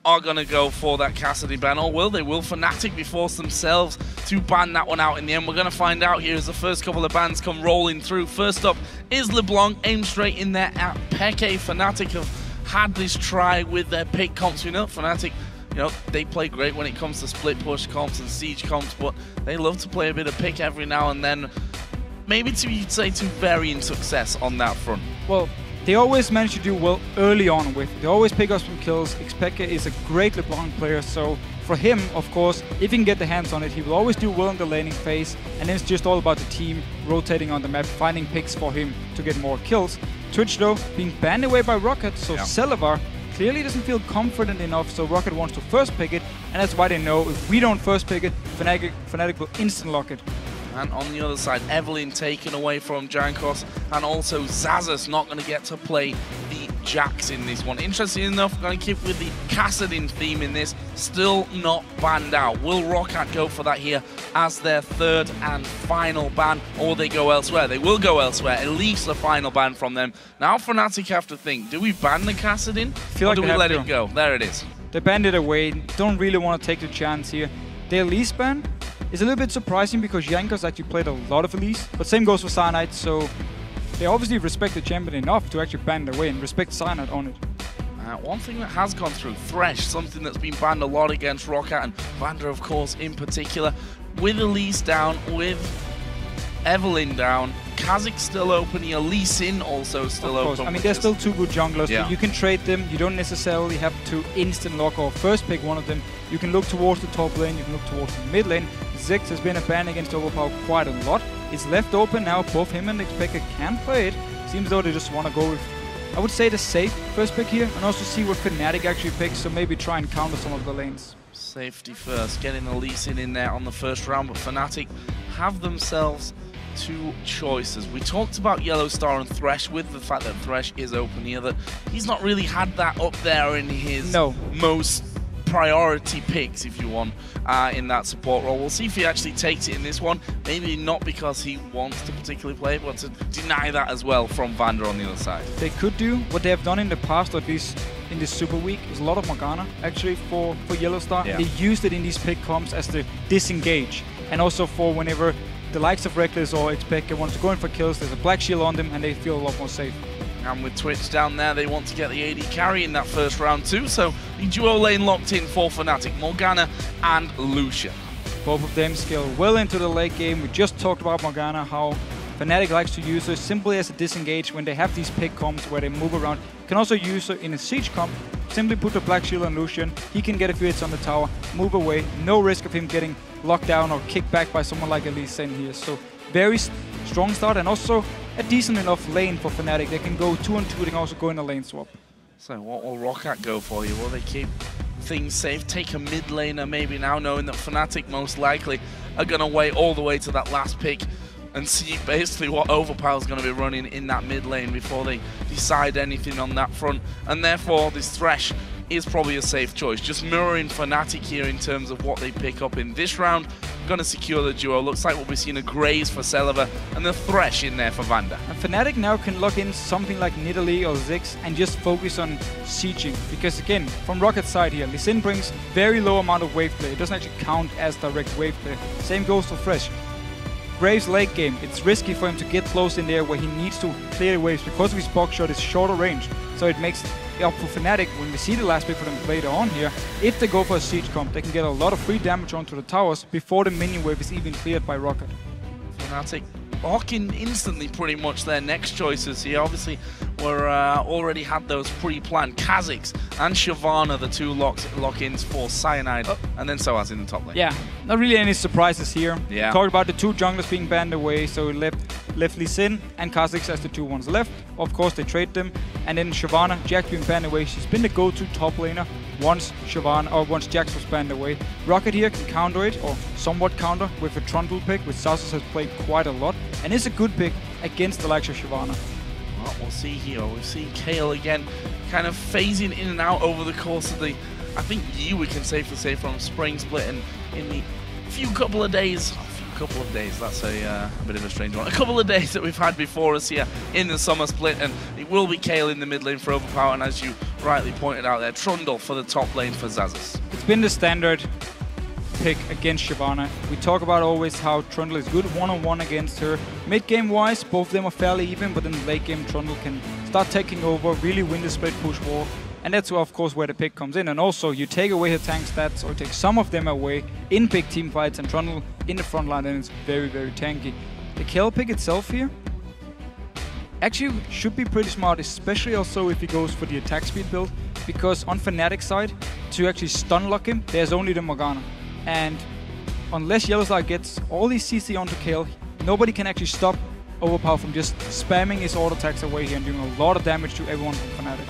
are going to go for that Cassidy ban, or will they? Will Fnatic be forced themselves to ban that one out in the end? We're going to find out here as the first couple of bans come rolling through. First up is LeBlanc, aimed straight in there at Peke. Fnatic have had this try with their pick comps. You know, Fnatic, they play great when it comes to split push comps and siege comps, but they love to play a bit of pick every now and then. Maybe you'd say to varying success on that front. Well, they always manage to do well early on with. They always pick up some kills. Xpeke is a great LeBlanc player, so for him, of course, if he can get the hands on it, he will always do well in the laning phase, and then it's just all about the team rotating on the map, finding picks for him to get more kills. Twitch, though, being banned away by ROCCAT, so Celavar clearly doesn't feel confident enough, so ROCCAT wants to first pick it, and that's why they know if we don't first pick it, Fnatic will instant lock it. And on the other side, Evelyn taken away from Jankos, and also Xaxus not going to get to play the Jax in this one. Interesting enough, going to keep with the Kassadin theme in this, still not banned out. Will ROCCAT go for that here as their third and final ban, or will they go elsewhere? They will go elsewhere, at least the final ban from them. Now Fnatic have to think, do we ban the Kassadin, or do we let it go? There it is. They banned it away, don't really want to take the chance here. The Elise ban is a little bit surprising because Jankos actually played a lot of Elise, but same goes for Cyanide, so they obviously respect the champion enough to actually ban it away and respect Cyanide on it. One thing that has gone through, Thresh, something that's been banned a lot against ROCCAT, and Vander, of course, in particular. With Elise down, with Evelyn down, Kha'Zix still open, Elise in also still open. I mean, they're still two good junglers. Yeah. You can trade them. You don't necessarily have to instant lock or first pick one of them. You can look towards the top lane, you can look towards the mid lane. Ziggs has been a ban against Overpower quite a lot. It's left open now, both him and Xpeke can play it. Seems though they just want to go with, I would say, the safe first pick here, and also see what Fnatic actually picks, so maybe try and counter some of the lanes. Safety first, getting Elise in there on the first round, but Fnatic have themselves two choices. We talked about Yellow Star and Thresh, with the fact that Thresh is open here, that he's not really had that up there in his most priority picks, if you want, in that support role. We'll see if he actually takes it in this one. Maybe not because he wants to particularly play it, but to deny that as well from Vander on the other side. They could do what they have done in the past, or at least in this Super Week, is a lot of Morgana actually for Yellow Star. Yeah. They used it in these pick comps as the disengage, and also for whenever the likes of Reckless or Xpeke want to go in for kills, there's a black shield on them and they feel a lot more safe. And with Twitch down there, they want to get the AD carry in that first round too, so the duo lane locked in for Fnatic, Morgana and Lucian. Both of them scale well into the late game. We just talked about Morgana, how Fnatic likes to use her simply as a disengage when they have these pick comps where they move around. You can also use her in a siege comp. Simply put the black shield on Lucian, he can get a few hits on the tower, move away, no risk of him getting locked down or kicked back by someone like Elise in here. So very strong start, and also a decent enough lane for Fnatic. They can go 2-on-2, they can also go in a lane swap. So what will ROCCAT go for you? Will they keep things safe, take a mid laner maybe now, knowing that Fnatic most likely are going to wait all the way to that last pick and see basically what Overpower's going to be running in that mid lane before they decide anything on that front, and therefore this Thresh is probably a safe choice. Just mirroring Fnatic here in terms of what they pick up in this round. Going to secure the duo. Looks like we'll be seeing a Graze for Celavar and the Thresh in there for Vander. And Fnatic now can lock in something like Nidalee or Ziggs and just focus on sieging. Because again, from ROCCAT's side here, Lee Sin brings very low amount of wave play. It doesn't actually count as direct wave play. Same goes for Thresh. Graves late game, it's risky for him to get close in there where he needs to clear the waves because of his box shot is shorter range. So it makes it up for Fnatic when we see the last pick for them later on here. If they go for a siege comp, they can get a lot of free damage onto the towers before the minion wave is even cleared by ROCCAT. Fnatic locking instantly pretty much their next choices here. Obviously, we're already had those pre-planned. Kha'Zix and Shyvana, the two lock-ins for Cyanide, and then Soaz in the top lane. Yeah, not really any surprises here. Yeah. Talked about the two junglers being banned away, so we left Lee Sin and Kha'Zix as the two ones left. Of course, they trade them, and then Shyvana, Jax being banned away. She's been the go-to top laner once Jax was banned away. ROCCAT here can counter it, or somewhat counter, with a Trundle pick, which Xaxus has played quite a lot, and is a good pick against the likes of Shyvana. Well, we'll see here. We've seen Kayle again kind of phasing in and out over the course of the, I think we can safely say, from Spring Split, and in the couple of days couple of days. That's a bit of a strange one. A couple of days that we've had before us here in the summer split, and it will be Kayle in the mid lane for Overpower, and as you rightly pointed out there, Trundle for the top lane for Xaxus. It's been the standard pick against Shyvana. We talk about always how Trundle is good one-on-one against her. Mid-game wise, both of them are fairly even, but then late game Trundle can start taking over, really win the split push war. And that's of course where the pick comes in. And also you take away her tank stats or take some of them away in big team fights, and Trundle in the front line, and it's very, very tanky. The Kayle pick itself here actually should be pretty smart, especially also if he goes for the attack speed build, because on Fnatic side, to actually stun lock him, there's only the Morgana. And unless Yellowstar gets all these CC onto Kayle, nobody can actually stop Overpower from just spamming his auto attacks away here and doing a lot of damage to everyone from Fnatic.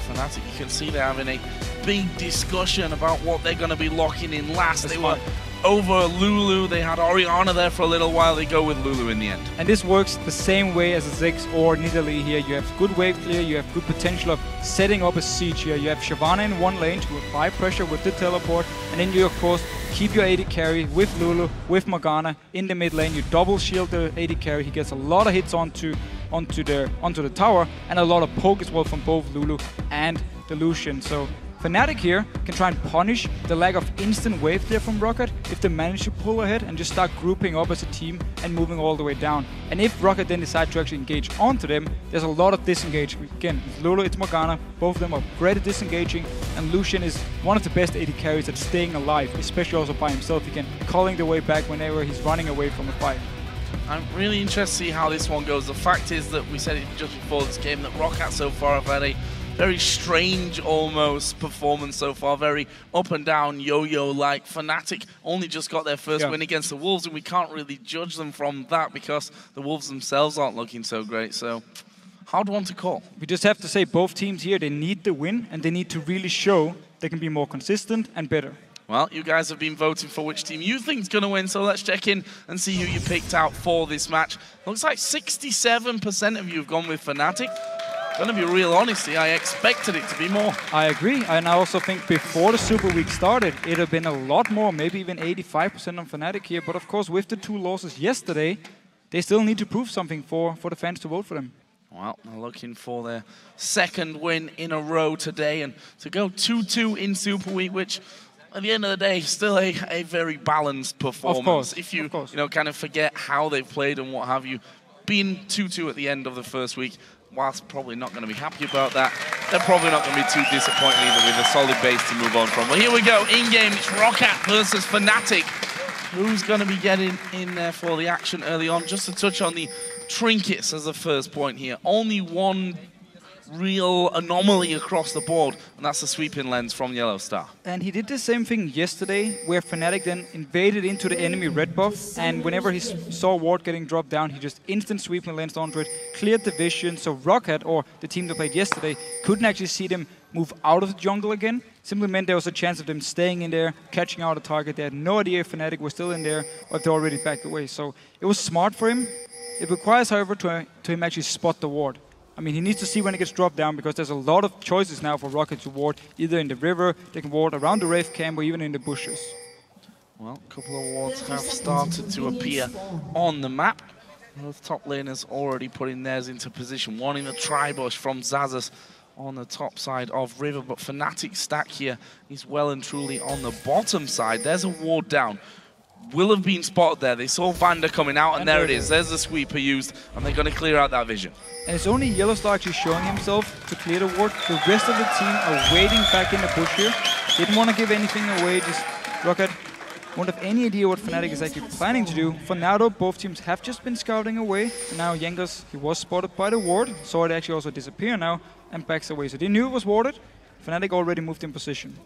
Fnatic, you can see they're having a big discussion about what they're going to be locking in last. They were over Lulu, they had Orianna there for a little while, they go with Lulu in the end. And this works the same way as a Ziggs or Nidalee here. You have good wave clear, you have good potential of setting up a siege here. You have Shyvana in one lane to apply pressure with the teleport, and then you of course keep your AD carry with Lulu, with Morgana in the mid lane. You double shield the AD carry, he gets a lot of hits onto the tower, and a lot of poke as well from both Lulu and the Lucian. So Fnatic here can try and punish the lack of instant wave clear from ROCCAT if they manage to pull ahead and just start grouping up as a team and moving all the way down. And if ROCCAT then decide to actually engage onto them, there's a lot of disengagement. Again, it's Lulu, it's Morgana, both of them are great at disengaging, and Lucian is one of the best AD carries at staying alive, especially also by himself. He can calling the way back whenever he's running away from a fight. I'm really interested to see how this one goes. The fact is that we said it just before this game that ROCCAT so far have had a very strange almost performance so far, very up and down yo-yo-like. Fnatic only just got their first win against the Wolves, and we can't really judge them from that because the Wolves themselves aren't looking so great. So hard one to call. We just have to say both teams here, they need the win, and they need to really show they can be more consistent and better. Well, you guys have been voting for which team you think is going to win, so let's check in and see who you picked out for this match. Looks like 67% of you have gone with Fnatic. Gonna be real honesty, I expected it to be more. I agree, and I also think before the Super Week started, it'd have been a lot more, maybe even 85% on Fnatic here. But of course, with the 2 losses yesterday, they still need to prove something for the fans to vote for them. Well, they're looking for their second win in a row today, and to go 2-2 in Super Week, which at the end of the day, still a very balanced performance. Of course, if you kind of forget how they've played and what have you, being 2-2 at the end of the first week, whilst probably not going to be happy about that, they're probably not going to be too disappointed either, with a solid base to move on from. Well, here we go, in-game, it's ROCCAT versus Fnatic. Who's going to be getting in there for the action early on? Just to touch on the trinkets as the first point here. Only one real anomaly across the board, and that's the sweeping lens from Yellowstar. And he did the same thing yesterday, where Fnatic then invaded into the enemy red buff, and whenever he saw ward getting dropped down, he just instant sweeping lens onto it, cleared the vision, so ROCCAT, or the team that played yesterday, couldn't actually see them move out of the jungle again. Simply meant there was a chance of them staying in there, catching out a target. They had no idea if Fnatic was still in there, or if they already backed away. So it was smart for him. It requires, however, to him actually spot the ward. I mean, he needs to see when it gets dropped down, because there's a lot of choices now for ROCCAT to ward, either in the river, they can ward around the Wraith camp, or even in the bushes. Well, a couple of wards have started to appear on the map. Both top laners already putting theirs into position. One in the tri-bush from Xaxus on the top side of river, but Fnatic's stack here is well and truly on the bottom side. There's a ward down. Will have been spotted there. They saw Vander coming out, and there it is. There's the sweeper used, and they're going to clear out that vision. And it's only Yellowstar actually showing himself to clear the ward. The rest of the team are waiting back in the bush here. Didn't want to give anything away. Just ROCCAT won't have any idea what Fnatic is actually planning to do. For now, though, both teams have just been scouting away. And now Jankos, he was spotted by the ward. Saw it actually also disappear now and backs away. So they knew it was warded. Fnatic already moved in position.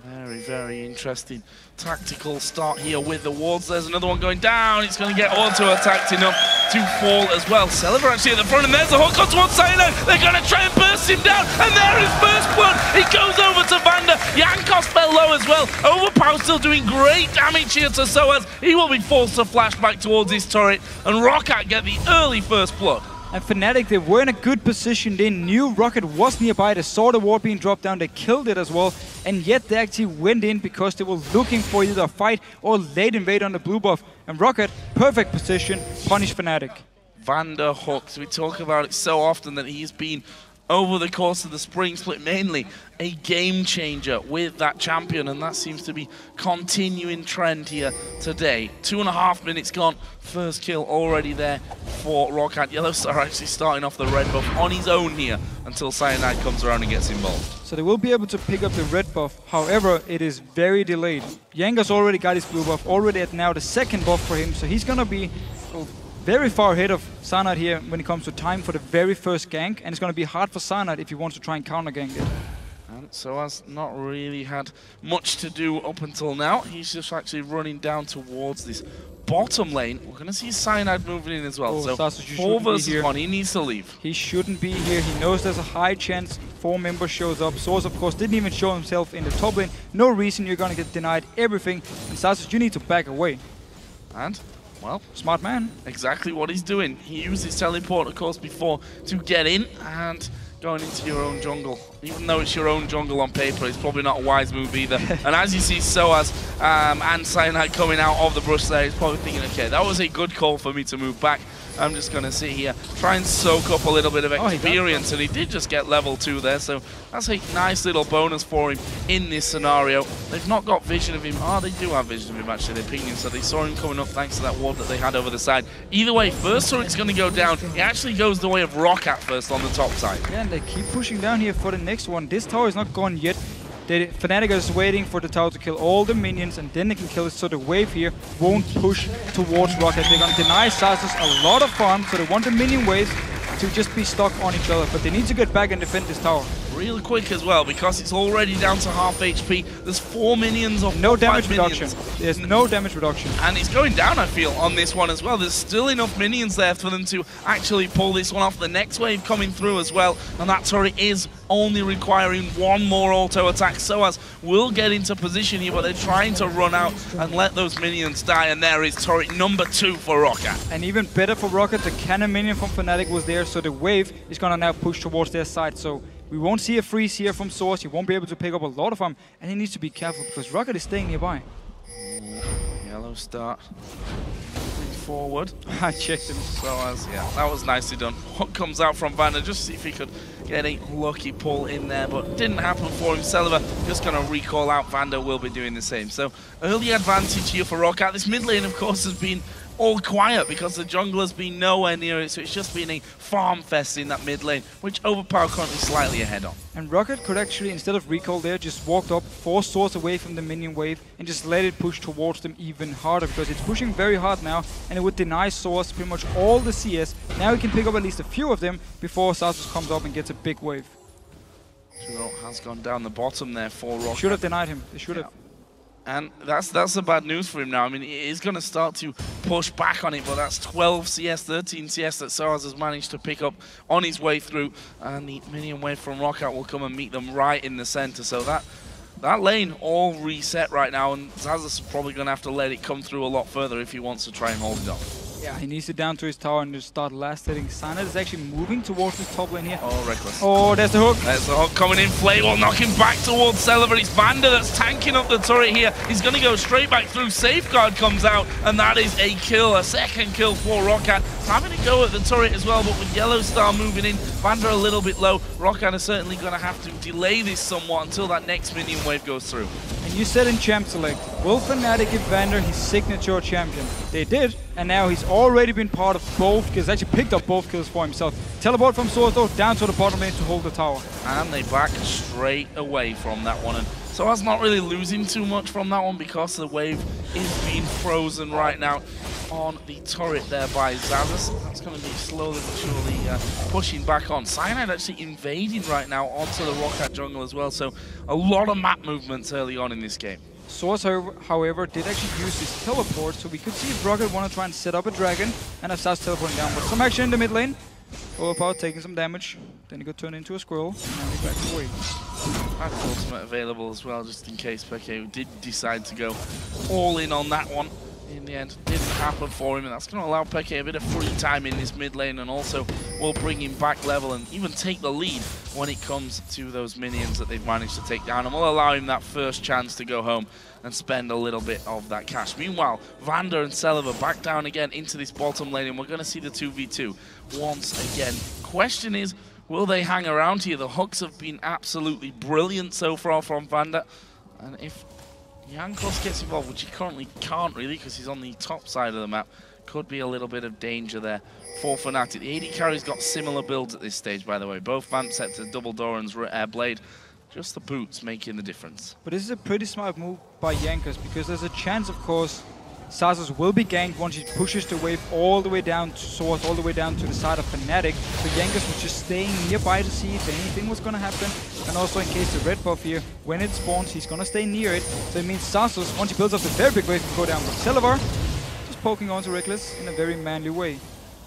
Very, very interesting tactical start here with the wards. There's another one going down. It's going to get auto-attacked enough to fall as well. Celeber actually at the front, and there's the hook on towards Sino. They're going to try and burst him down, and there is first blood. It goes over to Vander. Jankos fell low as well. Overpower still doing great damage here to Soaz. He will be forced to flash back towards his turret, and ROCCAT get the early first blood. And Fnatic, they were in a good position. They knew ROCCAT was nearby. They saw the ward being dropped down. They killed it as well. And yet they actually went in because they were looking for either a fight or late invade on the blue buff. And ROCCAT, perfect position, punish Fnatic. Vander hooks. We talk about it so often that he's been, over the course of the spring split, mainly a game changer with that champion, and that seems to be continuing trend here today. 2.5 minutes gone, first kill already there for ROCCAT. Yellowstar actually starting off the red buff on his own here until Cyanide comes around and gets involved. So they will be able to pick up the red buff, however, it is very delayed. Yanga's already got his blue buff, already at now the second buff for him, so he's gonna be very far ahead of Cyanide here when it comes to time for the very first gank, and it's going to be hard for Cyanide if he wants to try and counter gank it. And Soaz not really had much to do up until now. He's just actually running down towards this bottom lane. We're going to see Cyanide moving in as well. So Sasus, 4 versus 1, he needs to leave. He shouldn't be here. He knows there's a high chance 4 members shows up. Source, of course, didn't even show himself in the top lane. No reason you're going to get denied everything. And Sasus, you need to back away. And well, smart man. Exactly what he's doing. He used his teleport, of course, before to get in and going into your own jungle. Even though it's your own jungle on paper, it's probably not a wise move either. And as you see Soaz and Cyanide coming out of the brush there, he's probably thinking, okay, that was a good call for me to move back. I'm just going to sit here, try and soak up a little bit of experience, and he did just get level 2 there, so that's a nice little bonus for him in this scenario. They've not got vision of him. Oh, they do have vision of him, actually. They're pinging, so they saw him coming up thanks to that ward that they had over the side. Either way, first turret's going to go down. It actually goes the way of ROCCAT first on the top side. Yeah, and they keep pushing down here for the next one. This tower is not gone yet. Fnatic is waiting for the tower to kill all the minions, and then they can kill it, so the wave here won't push towards ROCCAT. They're going to deny Sasus a lot of farm, so they want the minion waves to just be stuck on each other, but they need to get back and defend this tower. Real quick as well, because it's already down to half HP. There's 4 minions of no damage reduction. There's no damage reduction. And it's going down, I feel, on this one as well. There's still enough minions there for them to actually pull this one off. The next wave coming through as well, and that turret is only requiring 1 more auto attack. Soaz will get into position here, but they're trying to run out and let those minions die, and there is turret number 2 for ROCCAT. And even better for ROCCAT, the cannon minion from Fnatic was there, so the wave is gonna now push towards their side. So we won't see a freeze here from Source. He won't be able to pick up a lot of them, and he needs to be careful because ROCCAT is staying nearby. Yellow start forward. I checked him. Soaz, yeah, that was nicely done. What comes out from Vander, just see if he could get a lucky pull in there, but didn't happen for him. Celiva just going to recall out. Vander will be doing the same. So early advantage here for ROCCAT. This mid lane, of course, has been all quiet because the jungler's been nowhere near it, so it's just been a farm fest in that mid lane, which Overpower currently slightly ahead on. And ROCCAT could actually, instead of recall there, just walked up, forced Source away from the minion wave, and just let it push towards them even harder, because it's pushing very hard now, and it would deny Source pretty much all the CS. Now he can pick up at least a few of them before Sasus comes up and gets a big wave. Churro has gone down the bottom there for ROCCAT. Should have denied him. They should have. And that's the bad news for him now. I mean, he's going to start to push back on it, but that's 12 CS, 13 CS that Soaz has managed to pick up on his way through. And the minion wave from ROCCAT will come and meet them right in the center. So that lane all reset right now, and Zazas is probably going to have to let it come through a lot further if he wants to try and hold it off. Yeah, he needs to down to his tower and just start last hitting. Cyanide is actually moving towards this top lane here. Oh, reckless. Oh, there's the hook. There's the hook coming in. Flay will knock him back towards Celiva. It's Vander that's tanking up the turret here. He's going to go straight back through. Safeguard comes out, and that is a kill, a second kill for ROCCAT. Having to go at the turret as well, but with Yellowstar moving in, Vander a little bit low. ROCCAT is certainly going to have to delay this somewhat until that next minion wave goes through. And you said in Champ Select, will Fnatic give Vander his signature champion? They did, and now he's already been part of both kills, actually picked up both kills for himself. Teleport from Source though, down to the bottom lane to hold the tower. And they back straight away from that one. And Soaz not really losing too much from that one because the wave is being frozen right now on the turret there by Zazas. That's going to be slowly but surely pushing back on. Cyanide actually invading right now onto the ROCCAT jungle as well, so a lot of map movements early on in this game. Source, however, did actually use his teleport, so we could see if ROCCAT want to try and set up a dragon and have Sasus teleporting down. But some action in the mid lane. Overpower taking some damage. Then he got turned into a squirrel, and now he backs away. Had ultimate available as well, just in case Peke did decide to go all in on that one. in the end didn't happen for him, and that's going to allow Peke a bit of free time in this mid lane, and also will bring him back level and even take the lead when it comes to those minions that they've managed to take down, and will allow him that first chance to go home and spend a little bit of that cash. Meanwhile, Vander and Celiva back down again into this bottom lane, and we're going to see the 2v2 once again. Question is, will they hang around here? The hooks have been absolutely brilliant so far from Vander, and if Jankos gets involved, which he currently can't really because he's on the top side of the map, could be a little bit of danger there for Fnatic. The AD carry's got similar builds at this stage, by the way. Both Vamp Scepter, Double Doran's Blade. Just the boots making the difference. But this is a pretty smart move by Jankos, because there's a chance, of course, Xaxus will be ganked once he pushes the wave all the way down to Source, all the way down to the side of Fnatic. So Jankos was just staying nearby to see if anything was going to happen. And also in case the red buff here, when it spawns, he's going to stay near it. So it means Xaxus, once he builds up the very big wave, can go down with Celiva, just poking onto Reckless in a very manly way.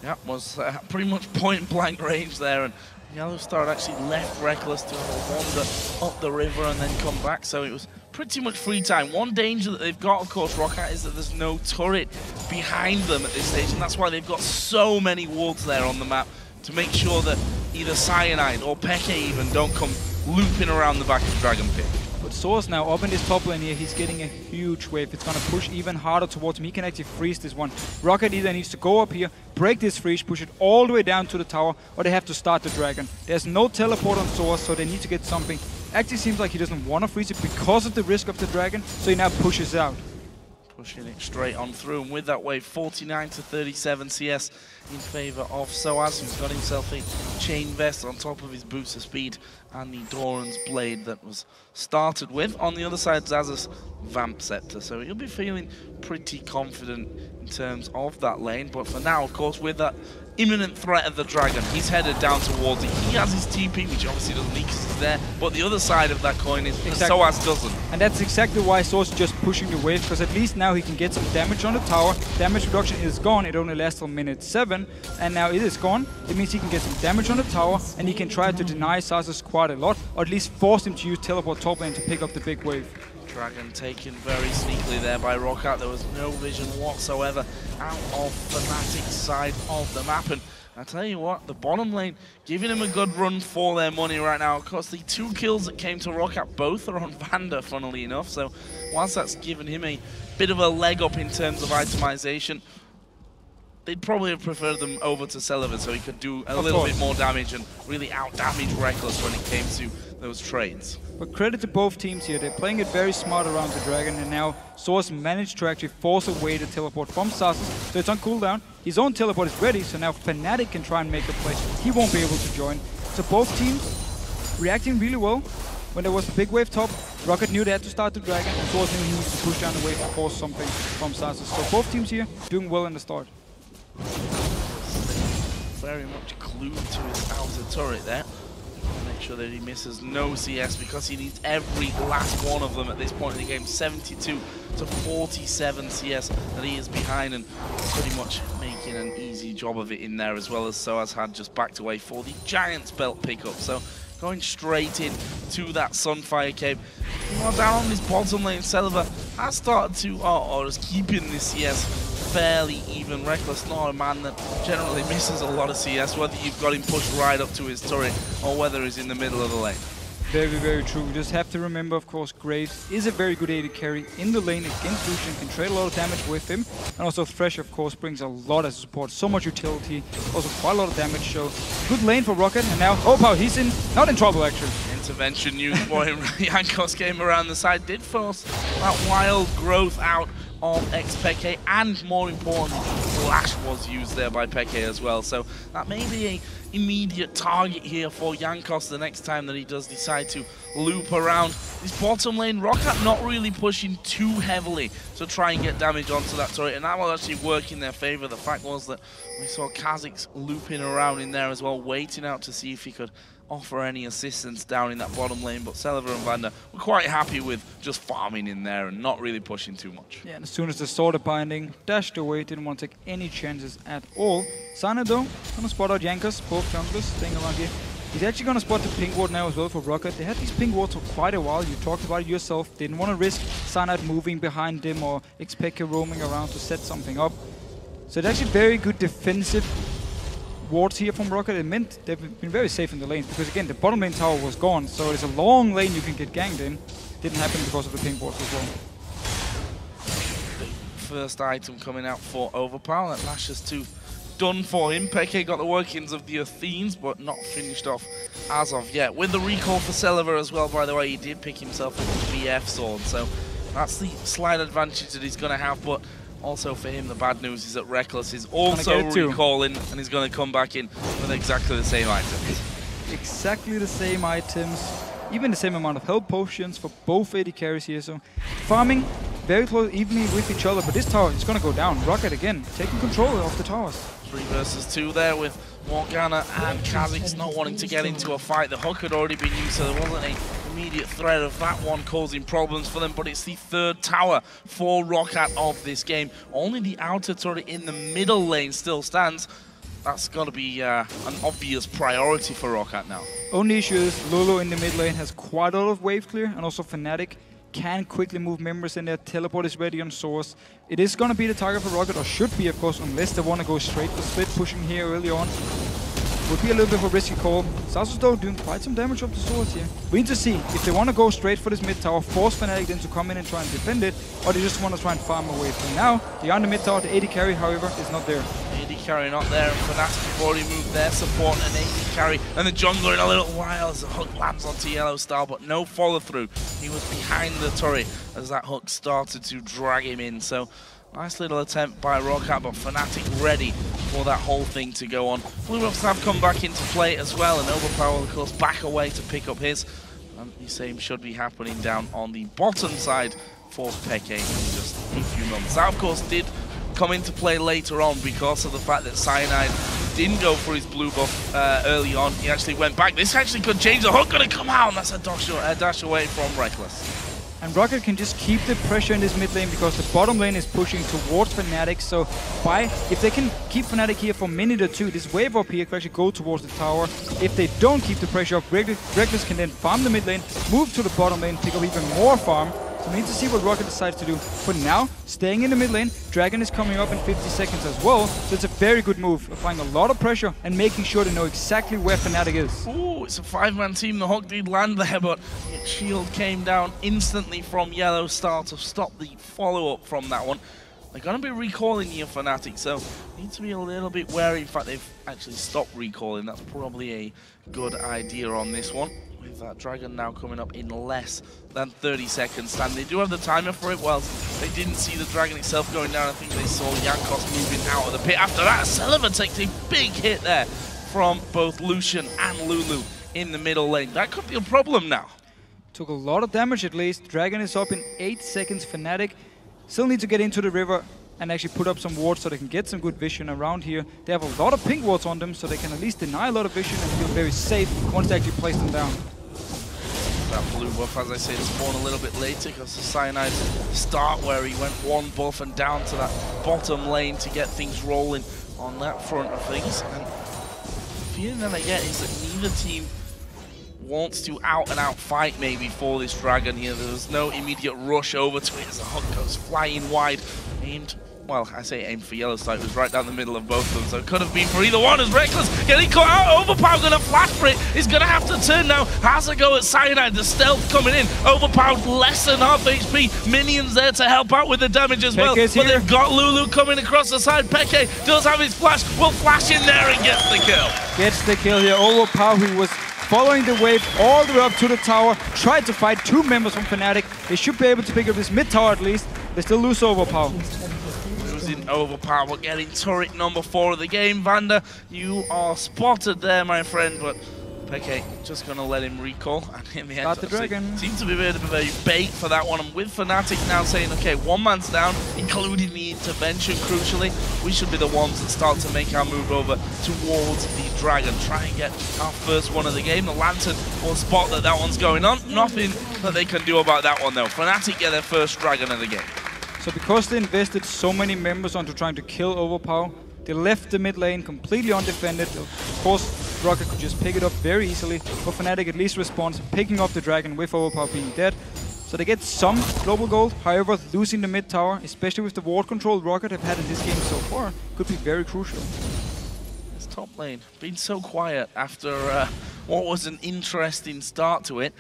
Yeah, was pretty much point blank range there, and Yellowstar actually left Reckless to wander up the river and then come back, so it was pretty much free time. One danger that they've got, of course, ROCCAT, is that there's no turret behind them at this stage, and that's why they've got so many wards there on the map to make sure that either Cyanide or Peke even don't come looping around the back of Dragon Pit. But Source now up in this top lane here, he's getting a huge wave. It's going to push even harder towards him. He can actually freeze this one. ROCCAT either needs to go up here, break this freeze, push it all the way down to the tower, or they have to start the dragon. There's no teleport on Source, so they need to get something. Actually seems like he doesn't want to freeze it because of the risk of the dragon, so he now pushes out. Pushing it straight on through, and with that wave, 49 to 37 CS in favor of Soaz, who's got himself a chain vest on top of his boots of speed and the Doran's Blade that was started with. On the other side, Xaxus Vamp Scepter, so he'll be feeling pretty confident in terms of that lane. But for now, of course, with that imminent threat of the dragon, he's headed down towards it. He has his TP, which obviously doesn't need because he's there, but the other side of that coin is Soaz doesn't. And that's exactly why Source is just pushing the wave, because at least now he can get some damage on the tower. Damage reduction is gone, it only lasts till minute 7, and now it is gone. It means he can get some damage on the tower, and he can try to deny Xaxus quite a lot, or at least force him to use teleport top lane to pick up the big wave. Dragon taken very sneakily there by ROCCAT. There was no vision whatsoever out of Fnatic's side of the map. And I tell you what, the bottom lane giving him a good run for their money right now. Of course, the 2 kills that came to ROCCAT, both are on Vander, funnily enough. So whilst that's given him a bit of a leg up in terms of itemization, they'd probably have preferred them over to Celiva so he could do a little bit more damage and really out-damage Reckless when it came to those trades. But credit to both teams here. They're playing it very smart around the dragon, and now Source managed to actually force away the teleport from Xaxus, so it's on cooldown. His own teleport is ready, so now Fnatic can try and make a play. He won't be able to join. So both teams reacting really well. When there was the big wave top, ROCCAT knew they had to start the dragon, and Source knew he needed to push down the wave and force something from Xaxus. So both teams here doing well in the start. Very much glued to his outer turret there. Make sure that he misses no CS because he needs every last one of them at this point in the game. 72 to 47 CS that he is behind, and pretty much making an easy job of it in there, as well as Soaz had just backed away for the Giant's Belt pickup. So going straight in to that Sunfire Cave. Meanwhile, down on this bottom lane, Celiva has started to, or is keeping this CS fairly even. Reckless, not a man that generally misses a lot of CS, whether you've got him pushed right up to his turret or whether he's in the middle of the lane. Very, very true. We just have to remember, of course, Graves is a very good AD carry in the lane against Lucian, can trade a lot of damage with him. And also Thresh, of course, brings a lot as a support, so much utility, also quite a lot of damage, so good lane for ROCCAT. And now, oh wow, he's not in trouble actually. Intervention used for him. Jankos came around the side, did force that wild growth out of ex-Peke, and more importantly, Flash was used there by Peke as well. So that may be an immediate target here for Jankos the next time that he does decide to loop around this bottom lane. ROCCAT not really pushing too heavily to try and get damage onto that turret, and that will actually work in their favor. The fact was that we saw Kha'Zix looping around in there as well, waiting out to see if he could offer any assistance down in that bottom lane, but Celiva and Vander were quite happy with just farming in there and not really pushing too much. Yeah, and as soon as the Sword of Binding dashed away, didn't want to take any chances at all. Sana though, gonna spot out Jankos, both junglers staying around here. He's actually going to spot the pink ward now as well for ROCCAT. They had these pink wards for quite a while. You talked about it yourself. Didn't want to risk Cyanide moving behind them or Xpeke roaming around to set something up. So it's actually very good defensive wards here from ROCCAT. It meant they've been very safe in the lane because, again, the bottom lane tower was gone. So it's a long lane you can get ganked in. Didn't happen because of the pink wards as well. First item coming out for Overpower. That Lashes 2 done for him. Peke got the workings of the Athenes, but not finished off as of yet. With the recall for Celiver as well, by the way, he did pick himself up a BF sword, so that's the slight advantage that he's going to have, but also for him, the bad news is that Reckless is also recalling, and he's going to come back in with exactly the same items. Exactly the same items, even the same amount of health potions for both AD carries here, so farming very close, evenly with each other, but this tower is going to go down. ROCCAT again, taking control of the towers. 3 versus 2 there with Morgana and Kha'Zix not wanting to get into a fight. The hook had already been used, so there wasn't an immediate threat of that one causing problems for them, but it's the 3rd tower for ROCCAT of this game. Only the outer turret in the middle lane still stands. That's got to be an obvious priority for ROCCAT now. Only issue is Lulu in the mid lane has quite a lot of wave clear, and also Fnatic can quickly move members in there. Teleport is ready on source. It is going to be the target for ROCCAT, or should be, of course, unless they want to go straight for split, pushing here early on. Would be a little bit of a risky call. Xaxus though doing quite some damage up the source here. We need to see if they want to go straight for this mid tower, force Fnatic then to come in and try and defend it, or they just want to try and farm away. For now, they are on the mid tower. The AD carry, however, is not there. AD carry not there, and Fnatic have already moved their support and AD carry, and the jungler in a little while as the hook lands onto Yellow Star, but no follow through. He was behind the turret as that hook started to drag him in. So nice little attempt by ROCCAT, but Fnatic ready for that whole thing to go on. Blue Buffs have come back into play as well, and Overpower, of course, back away to pick up his. And the same should be happening down on the bottom side for Peke in just a few months. That, of course, did come into play later on because of the fact that Cyanide didn't go for his blue buff early on. He actually went back. This actually could change. The hook going to come out, and that's a dash away from Reckless. And ROCCAT can just keep the pressure in this mid lane because the bottom lane is pushing towards Fnatic. So if they can keep Fnatic here for a minute or two, this wave up here can actually go towards the tower. If they don't keep the pressure up, Reckless can then farm the mid lane, move to the bottom lane, pick up even more farm. So we need to see what ROCCAT decides to do. For now, staying in the mid lane, Dragon is coming up in 50 seconds as well. So it's a very good move, applying a lot of pressure and making sure they know exactly where Fnatic is. Ooh, it's a 5-man team. The hook did land there, but shield came down instantly from Yellow Star to stop the follow-up from that one. They're going to be recalling here, Fnatic, so need to be a little bit wary. In fact, they've actually stopped recalling. That's probably a good idea on this one. With that Dragon now coming up in less than 30 seconds. And they do have the timer for it. Well, they didn't see the Dragon itself going down. I think they saw Jankos moving out of the pit. After that, Celiver takes a big hit there from both Lucian and Lulu in the middle lane. That could be a problem now. Took a lot of damage at least. Dragon is up in 8 seconds. Fnatic still need to get into the river and actually put up some wards so they can get some good vision around here. They have a lot of pink wards on them, so they can at least deny a lot of vision and feel very safe once they actually place them down. That blue buff, as I said, spawned a little bit later because the Cyanide start where he went 1 buff and down to that bottom lane to get things rolling on that front of things. And the feeling that I get is that neither team wants to out-and-out fight maybe for this Dragon here. There's no immediate rush over to it as the hook goes flying wide, aimed, well, I say aimed for Yellow Star. It was right down the middle of both of them, so it could have been for either one. As Reckless getting caught out, Overpower gonna flash for it. He's gonna have to turn now. Has a go at Cyanide. The stealth coming in. Overpower less than half HP. Minions there to help out with the damage as well. But they've got Lulu coming across the side. Peke does have his flash. Will flash in there and gets the kill. Gets the kill here. Overpower, who was following the wave all the way up to the tower, tried to fight 2 members from Fnatic. They should be able to pick up this mid tower at least. They still lose Overpower. Losing Overpower, but getting turret number 4 of the game. Vander, you are spotted there, my friend, but Peke just going to let him recall. And in the end, the Dragon seems to be a bit of a bait for that one. And with Fnatic now saying, okay, 1 man's down, including the intervention, crucially, we should be the ones that start to make our move over towards the Dragon. Try and get our first one of the game. The Lantern will spot that that one's going on. Nothing that they can do about that one, though. Fnatic get their first Dragon of the game. So because they invested so many members onto trying to kill Overpower, they left the mid lane completely undefended. Of course, ROCCAT could just pick it up very easily, but Fnatic at least responds, picking up the dragon with Overpower being dead. So they get some global gold, however losing the mid tower, especially with the ward control ROCCAT have had in this game so far, could be very crucial. This top lane been so quiet after what was an interesting start to it.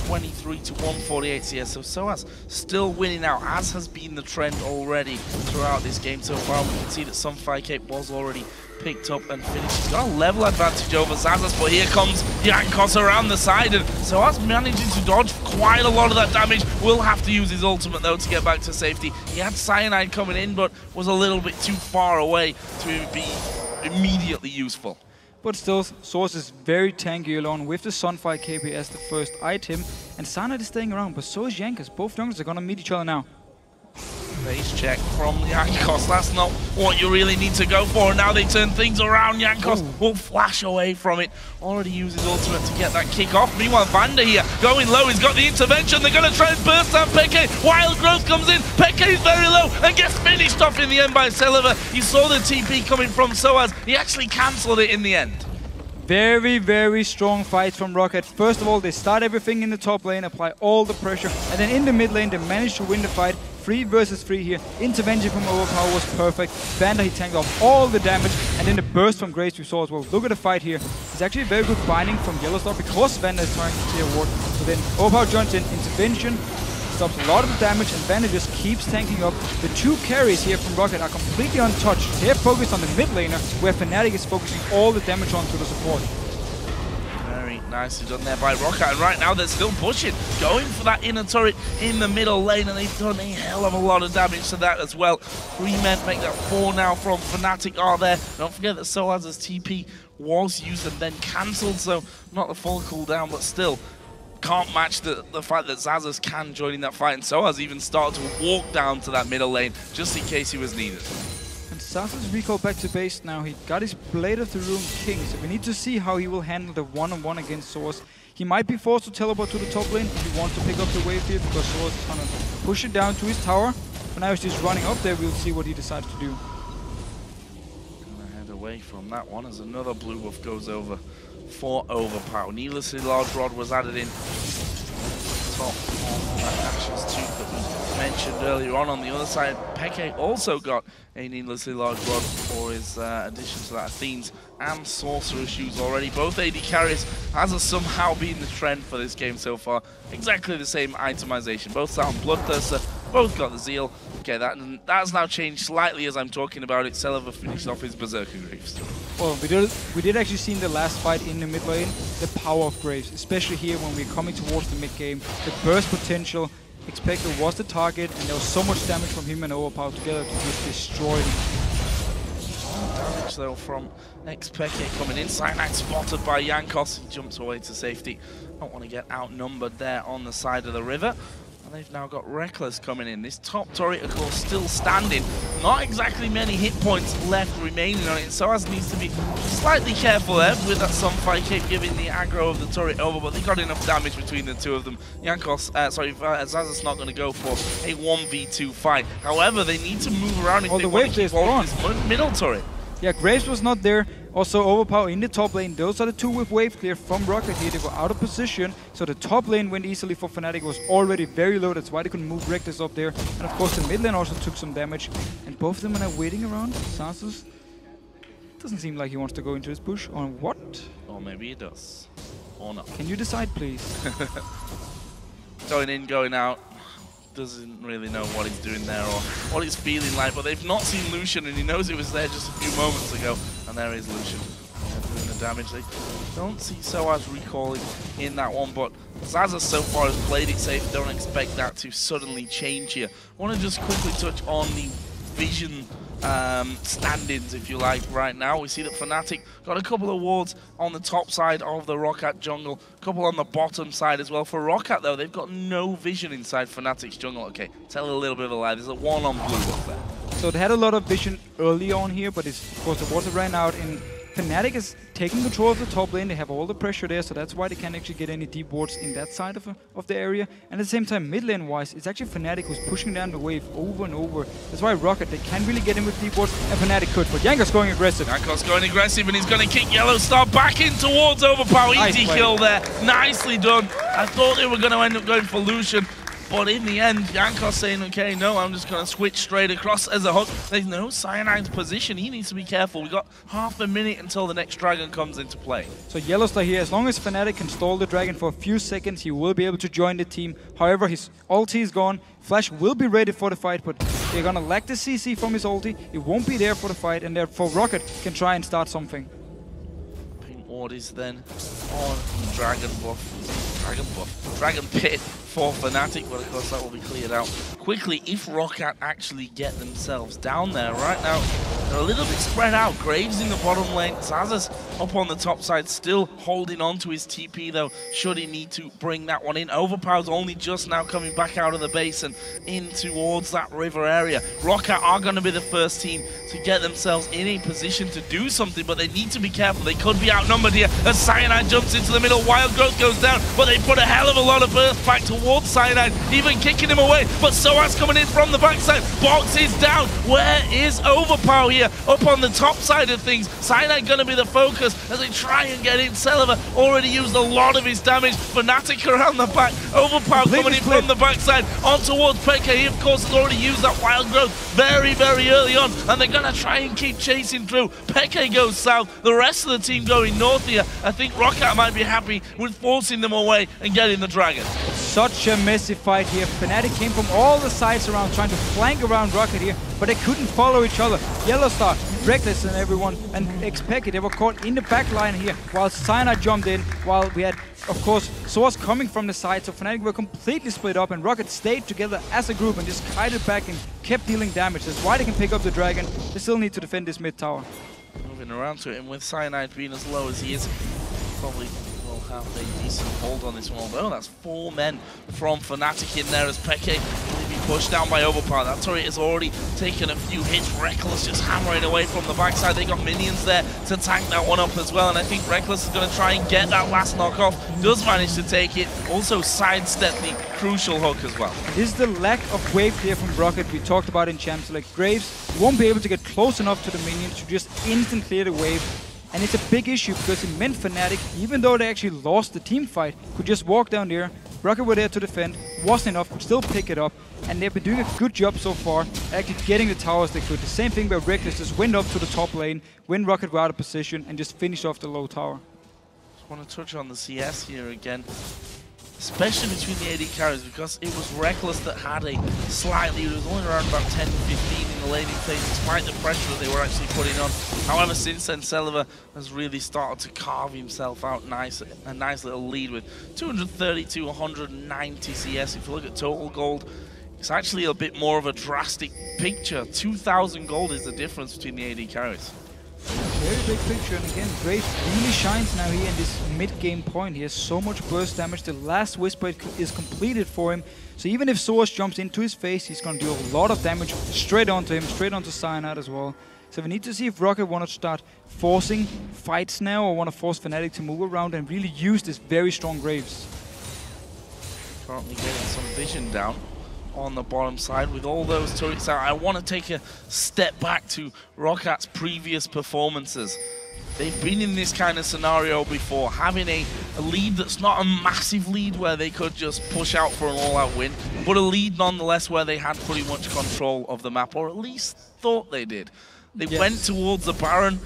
23 to 148 CS, so Soaz still winning out, as has been the trend already throughout this game so far. We can see that some 5K was already picked up and finished. He's got a level advantage over Zazas, but here comes Jankos around the side, and Soaz managing to dodge quite a lot of that damage. Will have to use his ultimate though to get back to safety. He had Cyanide coming in, but was a little bit too far away to be immediately useful. But still, Source is very tanky alone with the Sunfire KP as the first item, and Cyanide is staying around, but so is Jankos. Both junglers are gonna meet each other now. Base check from Jankos, that's not what you really need to go for. Now they turn things around. Jankos will flash away from it. Already used his ultimate to get that kick off. Meanwhile, Vander here going low. He's got the intervention. They're going to try and burst down Peke. Wild Growth comes in. Peke is very low and gets finished off in the end by Celiver. He saw the TP coming from Soaz. He actually cancelled it in the end. Very, very strong fight from ROCCAT. First of all, they start everything in the top lane, apply all the pressure, and then in the mid lane, they manage to win the fight. 3 versus 3 here. Intervention from Overpower was perfect. Vander, he tanked off all the damage, and then the burst from Grace we saw as well. Look at the fight here. It's actually a very good binding from Yellowstar because Vander is trying to clear ward. So then Overpower joins in, intervention, stops a lot of the damage, and Vander just keeps tanking up. The 2 carries here from ROCCAT are completely untouched. They're focused on the mid laner, where Fnatic is focusing all the damage onto the support. Very nicely done there by ROCCAT, and right now they're still pushing, going for that inner turret in the middle lane, and they've done a hell of a lot of damage to that as well. 3 men make that 4 now from Fnatic are there. Don't forget that Soaz's TP was used and then cancelled, so not the full cooldown, but still can't match the fact that Zazas can join in that fight, and Soaz even started to walk down to that middle lane just in case he was needed. And Zazas recalled back to base now. He got his Blade of the Rune King, so we need to see how he will handle the one-on-one against Soaz. He might be forced to teleport to the top lane if he wants to pick up the wave here, because Soaz is gonna push it down to his tower. But now he's just running up there. We'll see what he decides to do. Gonna head away from that one as another blue buff goes over for Overpower. Needlessly large rod was added in top of that Ashes tooth that we mentioned earlier on the other side. Peke also got a needlessly large rod for his addition to that Athene's and Sorcerer shoes already. Both AD carries has somehow been the trend for this game so far. Exactly the same itemization. Both sat on Bloodthirster, both got the Zeal. Okay, that's now changed slightly as I'm talking about it. Celiver finished off his Berserker Graves. Well, we did actually see in the last fight in the mid lane the power of Graves, especially here when we're coming towards the mid game. The burst potential, Expector was the target, and there was so much damage from him and Overpower together to just destroy him. Damage though from Expector coming in. Cyanide spotted by Jankos. He jumps away to safety. Don't want to get outnumbered there on the side of the river. And they've now got Reckless coming in. This top turret, of course, still standing. Not exactly many hit points left remaining on it. Soaz needs to be slightly careful there with that Sunfire keep giving the aggro of the turret over, but they got enough damage between the two of them. Zazas not going to go for a 1v2 fight. However, they need to move around if they want to keep hold of this middle turret. Yeah, Graves was not there. Also, Overpower in the top lane. Those are the 2 with wave clear from ROCCAT here. They were out of position, so the top lane went easily for Fnatic. Was already very low. That's why they couldn't move Reckless up there. And of course, the mid lane also took some damage. And both of them are now waiting around. Zazas doesn't seem like he wants to go into this bush. Or what? Or maybe he does. Or not. Can you decide, please? Going in, going out. Doesn't really know what he's doing there or what he's feeling like, but they've not seen Lucian, and he knows it was there just a few moments ago, and there is Lucian doing the damage. They don't see Soaz recalling in that one, but Zazas so far has played it safe. Don't expect that to suddenly change here. I want to just quickly touch on the Vision standings, if you like, right now. We see that Fnatic got a couple of wards on the top side of the ROCCAT jungle, a couple on the bottom side as well. For ROCCAT, though, they've got no vision inside Fnatic's jungle. Okay, tell a little bit of a lie. There's a 1 on blue up there. So they had a lot of vision early on here, but it's, of course the water ran out in Fnatic is taking control of the top lane. They have all the pressure there, so that's why they can't actually get any deep wards in that side of the area. And at the same time, mid lane wise, it's actually Fnatic who's pushing down the wave over and over. That's why ROCCAT, they can't really get in with deep wards, and Fnatic could. But Jankos going aggressive. Jankos going aggressive, and he's going to kick Yellowstar back in towards Overpower. Nice Easy play. kill there. Nicely done. I thought they were going to end up going for Lucian. But in the end, Jankos saying, okay, no, I'm just going to switch straight across as a hook. There's no Cyanide's position. He needs to be careful. We've got half a minute until the next dragon comes into play. So Yellowstar here, as long as Fnatic can stall the dragon for a few seconds, he will be able to join the team. However, his ulti is gone. Flash will be ready for the fight, but they're going to lack the CC from his ulti. It won't be there for the fight, and therefore ROCCAT can try and start something. Pink Ward is then on Dragon Pit for Fnatic, but of course that will be cleared out quickly if ROCCAT actually get themselves down there. Right now, they're a little bit spread out. Graves in the bottom lane, Zazas up on the top side, still holding on to his TP though, should he need to bring that one in. Overpower's only just now coming back out of the base and in towards that river area. ROCCAT are going to be the first team to get themselves in a position to do something, but they need to be careful. They could be outnumbered here as Cyanide jumps into the middle. Wild Growth goes down, but they put a hell of a lot of burst back towards Cyanide, even kicking him away. But Soaz coming in from the backside. Box is down. Where is Overpower here? Up on the top side of things. Cyanide going to be the focus as they try and get in. Celiva already used a lot of his damage. Fnatic around the back. Overpower coming in from the backside on towards Pekka. He, of course, has already used that Wild Growth very, very early on, and they're going to try and keep chasing through. Pekka goes south. The rest of the team going north here. I think ROCCAT might be happy with forcing them away and getting the dragon. Such a messy fight here. Fnatic came from all the sides around, trying to flank around ROCCAT here, but they couldn't follow each other. Yellowstar, Reckless and everyone, and Xpeki, they were caught in the back line here, while Cyanide jumped in, while we had, of course, Source coming from the side, so Fnatic were completely split up, and ROCCAT stayed together as a group and just kited back and kept dealing damage. That's why they can pick up the dragon. They still need to defend this mid tower. Moving around to it, and with Cyanide being as low as he is, probably will have a decent hold on this one. Although that's 4 men from Fnatic in there as Peke will be pushed down by Overpower. That turret has already taken a few hits. Reckless just hammering away from the backside. They got minions there to tank that one up as well, and I think Reckless is going to try and get that last knockoff. Does manage to take it. Also sidestep the crucial hook as well. This is the lack of wave clear from ROCCAT we talked about in champs. Like Graves won't be able to get close enough to the minions to just instant clear the wave. And it's a big issue because it meant Fnatic, even though they actually lost the team fight, could just walk down there. ROCCAT were there to defend, wasn't enough, could still pick it up. And they've been doing a good job so far, actually getting the towers they could. The same thing where Reckless just went up to the top lane, when ROCCAT were out of position, and just finished off the low tower. Just want to touch on the CS here again. Especially between the AD carries, because it was Reckless that had a slightly, it was only around about 10 to 15 in the laning phase, despite the pressure that they were actually putting on. However, since then, Celiva has really started to carve himself out nice, a nice little lead with 230 to 190 CS. If you look at total gold, it's actually a bit more of a drastic picture. 2,000 gold is the difference between the AD carries. Very big picture, and again, Graves really shines now here in this mid-game point. He has so much burst damage. The last Whisper is completed for him. So even if Source jumps into his face, he's going to do a lot of damage straight onto him, straight onto Cyanide as well. So we need to see if ROCCAT want to start forcing fights now, or want to force Fnatic to move around and really use this very strong Graves. Currently getting some vision down on the bottom side with all those turrets out. I want to take a step back to ROCCAT's previous performances. They've been in this kind of scenario before, having a lead that's not a massive lead where they could just push out for an all-out win, but a lead nonetheless where they had pretty much control of the map, or at least thought they did. They went towards the Baron,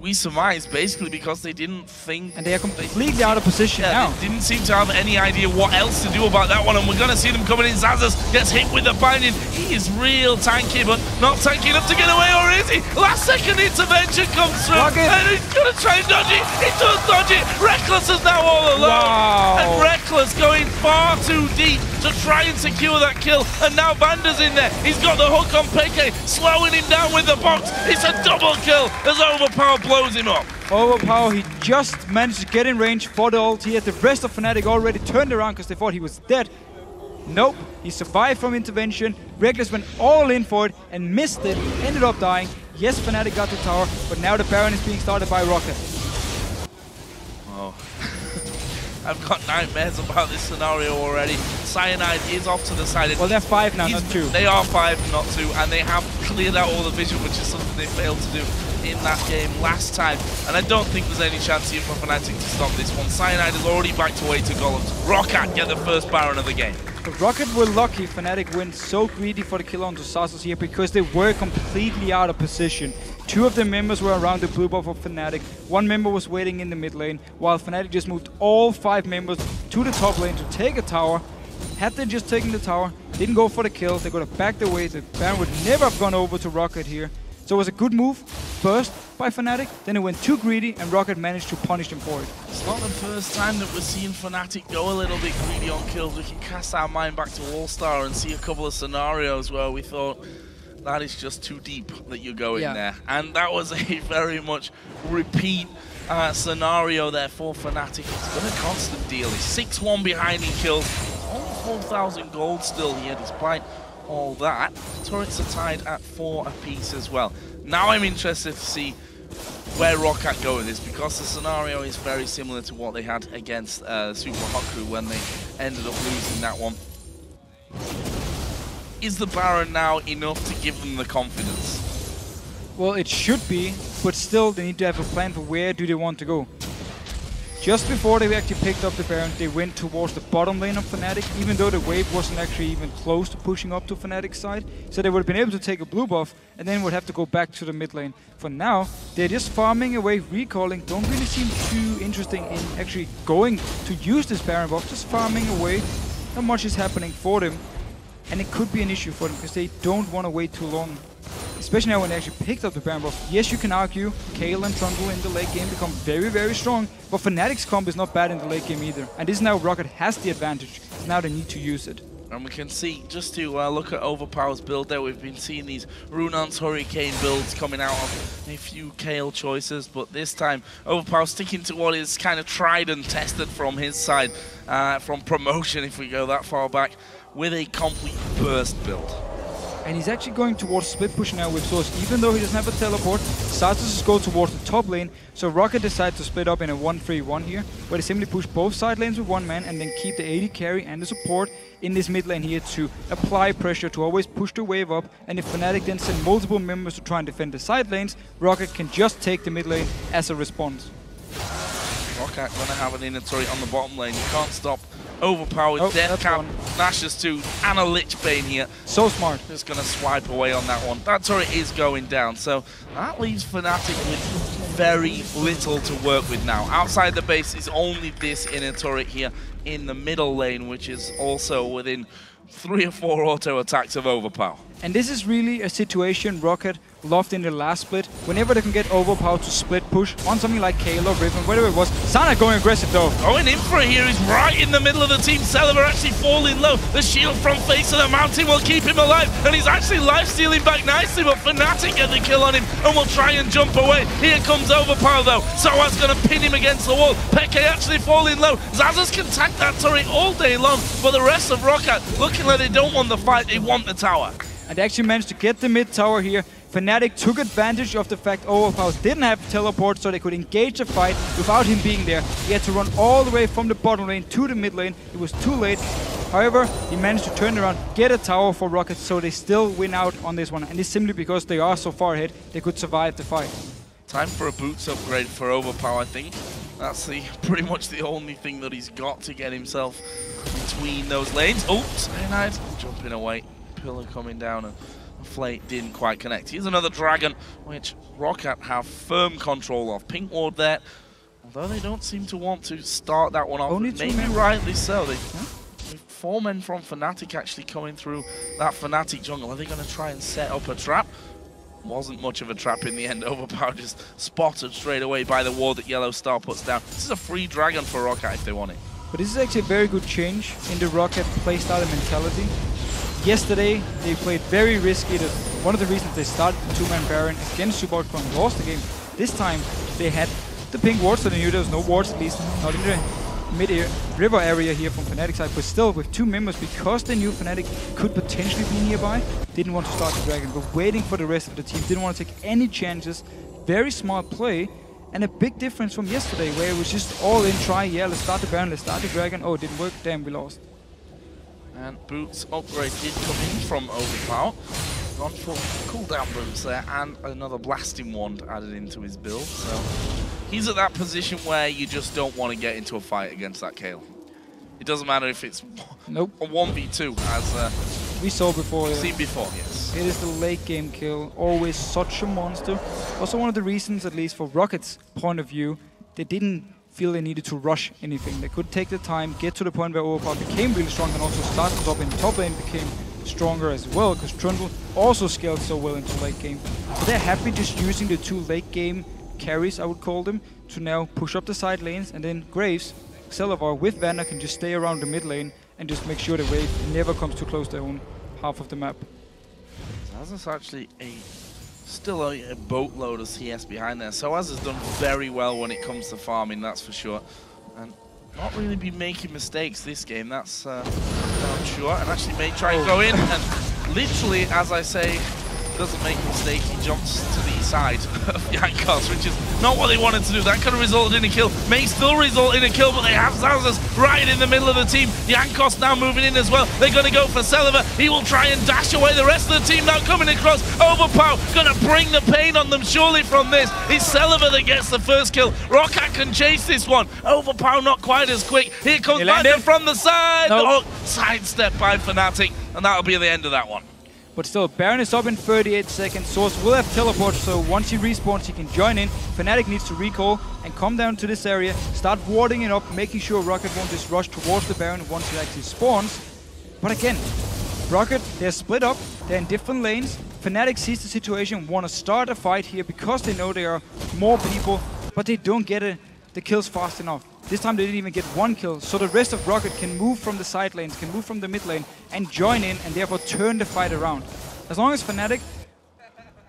we surmised, basically because they didn't think... And they are completely out of position now. They didn't seem to have any idea what else to do about that one, and we're going to see them coming in. Zazas gets hit with the binding. He is real tanky, but not tanky enough to get away, or is he? Last second intervention comes through, and he's going to try and dodge it. He does dodge it. Reckless is now all alone. Wow. And Reckless going far too deep to try and secure that kill, and now Vander's in there. He's got the hook on Peke, slowing him down with the box. It's a double kill as Overpower blows him up. Overpower, he just managed to get in range for the ulti. The rest of Fnatic already turned around because they thought he was dead. Nope, he survived from intervention. Reckless went all in for it and missed it, ended up dying. Yes, Fnatic got the tower, but now the Baron is being started by ROCCAT. Oh. I've got nightmares about this scenario already. Cyanide is off to the side. Well, they're 5 now, not 2. They are 5, not 2, and they have cleared out all the vision, which is something they failed to do in that game last time. And I don't think there's any chance here for Fnatic to stop this one. Cyanide is already backed away to Golems. ROCCAT get the first Baron of the game. But ROCCAT were lucky Fnatic went so greedy for the kill onto Xaxus here because they were completely out of position. 2 of the members were around the blue buff of Fnatic. 1 member was waiting in the mid lane, while Fnatic just moved all 5 members to the top lane to take a tower. Had they just taken the tower, didn't go for the kill, they could have backed away. The Baron would never have gone over to ROCCAT here. So it was a good move, first by Fnatic, then it went too greedy and ROCCAT managed to punish them for it. It's not the first time that we're seeing Fnatic go a little bit greedy on kills. We can cast our mind back to All-Star and see a couple of scenarios where we thought, that is just too deep that you're going there. And that was a very much repeat scenario there for Fnatic. It's been a constant deal. He's 6-1 behind in kills. Only 4,000 gold still here despite all that. Turrets are tied at 4 apiece as well. Now I'm interested to see where ROCCAT go with this, because the scenario is very similar to what they had against Super Hot Crew when they ended up losing that one. Is the Baron now enough to give them the confidence? Well, it should be, but still they need to have a plan for where do they want to go. Just before they actually picked up the Baron, they went towards the bottom lane of Fnatic, even though the wave wasn't actually even close to pushing up to Fnatic's side. So they would have been able to take a blue buff and then would have to go back to the mid lane. For now, they're just farming away, recalling, don't really seem too interesting in actually going to use this Baron buff, just farming away. Not much is happening for them. And it could be an issue for them because they don't want to wait too long. Especially now when they actually picked up the Baron buff. Yes, you can argue Kayle and Trundle in the late game become very, very strong. But Fnatic's comp is not bad in the late game either. And this is now ROCCAT has the advantage. So now they need to use it. And we can see, just to look at Overpower's build there, we've been seeing these Runon's Hurricane builds coming out of a few Kayle choices, but this time Overpower sticking to what is kind of tried and tested from his side, from promotion if we go that far back, with a complete burst build. And he's actually going towards split push now with Source. Even though he doesn't have a teleport, Xaxus goes towards the top lane. So ROCCAT decides to split up in a 1-3-1 here, where they simply push both side lanes with 1 man and then keep the AD carry and the support in this mid lane here to apply pressure, to always push the wave up. And if Fnatic then send multiple members to try and defend the side lanes, ROCCAT can just take the mid lane as a response. ROCCAT gonna have an inner turret on the bottom lane. You can't stop Overpower with Death Cap, Nash's 2, and a Lich Bane here. So smart. Just gonna swipe away on that one. That turret is going down, so that leaves Fnatic with very little to work with now. Outside the base is only this inner turret here in the middle lane, which is also within 3 or 4 auto attacks of Overpower. And this is really a situation ROCCAT loved in the last split. Whenever they can get Overpower to split push on something like Kayle or Riven, whatever it was. Sana going aggressive though. Going in for it here. He's right in the middle of the team. Celeber actually falling low. The shield from face of the mountain will keep him alive. And he's actually life-stealing back nicely, but Fnatic get the kill on him and will try and jump away. Here comes Overpower though. Soaz going to pin him against the wall. Peke actually falling low. Xaxus can tank that turret all day long, but the rest of ROCCAT looking like they don't want the fight, they want the tower. And they actually managed to get the mid tower here. Fnatic took advantage of the fact Overpower didn't have teleport, so they could engage the fight without him being there. He had to run all the way from the bottom lane to the mid lane. It was too late. However, he managed to turn around, get a tower for ROCCAT, so they still win out on this one. And it's simply because they are so far ahead, they could survive the fight. Time for a boots upgrade for Overpower, I think. That's pretty much the only thing that he's got to get himself between those lanes. Oh, Cyanide jumping away. Pillar coming down and Flay didn't quite connect. Here's another dragon, which ROCCAT have firm control of. Pink ward there, although they don't seem to want to start that one off. Only maybe rightly so. With 4 men from Fnatic actually coming through that Fnatic jungle. Are they going to try and set up a trap? Wasn't much of a trap in the end. Overpower just spotted straight away by the ward that Yellow Star puts down. This is a free dragon for ROCCAT if they want it. But this is actually a very good change in the ROCCAT playstyle and mentality. Yesterday, they played very risky. That's one of the reasons they started the 2-man Baron against Super Hot Crew and lost the game. This time, they had the pink ward, so they knew there was no wards, at least not in the river area here from Fnatic side, but still with 2 members, because they knew Fnatic could potentially be nearby, didn't want to start the Dragon, but waiting for the rest of the team, didn't want to take any chances. Very smart play, and a big difference from yesterday, where it was just all in, try, yeah, let's start the Baron, let's start the Dragon. Oh, it didn't work, damn, we lost. And Boots upgrade did come in from Overpower. Gone for cooldown boots there, and another blasting wand added into his build. So he's at that position where you just don't want to get into a fight against that Kayle. It doesn't matter if it's a 1v2, as we saw before. Seen before, yes. It is the late game kill, always such a monster. Also one of the reasons, at least for ROCCAT's point of view, they didn't feel they needed to rush anything. They could take the time, get to the point where Overpower became really strong, and also started up in top lane became stronger as well, because Trundle also scaled so well into late game. So they're happy just using the 2 late game carries, I would call them, to now push up the side lanes, and then Graves, Celavar with Vanna can just stay around the mid lane and just make sure the wave never comes too close to their own half of the map. That's actually still a boatload of CS behind there. Soaz has done very well when it comes to farming, that's for sure. And not really been making mistakes this game, that's I'm sure. And actually may try and go in, and literally, as I say, doesn't make a mistake, he jumps to the side of Jankos, which is not what they wanted to do. That could have resulted in a kill, may still result in a kill, but they have Zazas right in the middle of the team. Jankos now moving in as well. They're going to go for Celavar. He will try and dash away. The rest of the team now coming across. Overpower going to bring the pain on them surely from this. It's Celavar that gets the first kill. ROCCAT can chase this one. Overpower not quite as quick. Here comes Bandit from the side. Nope. Oh, sidestep by Fnatic, and that'll be the end of that one. But still, Baron is up in 38 seconds. Source will have teleport, so once he respawns, he can join in. Fnatic needs to recall and come down to this area, start warding it up, making sure ROCCAT won't just rush towards the Baron once he actually spawns. But again, ROCCAT, they're split up, they're in different lanes. Fnatic sees the situation, want to start a fight here because they know there are more people, but they don't get the kills fast enough. This time they didn't even get 1 kill, so the rest of ROCCAT can move from the side lanes, can move from the mid lane, and join in, and therefore turn the fight around. As long as Fnatic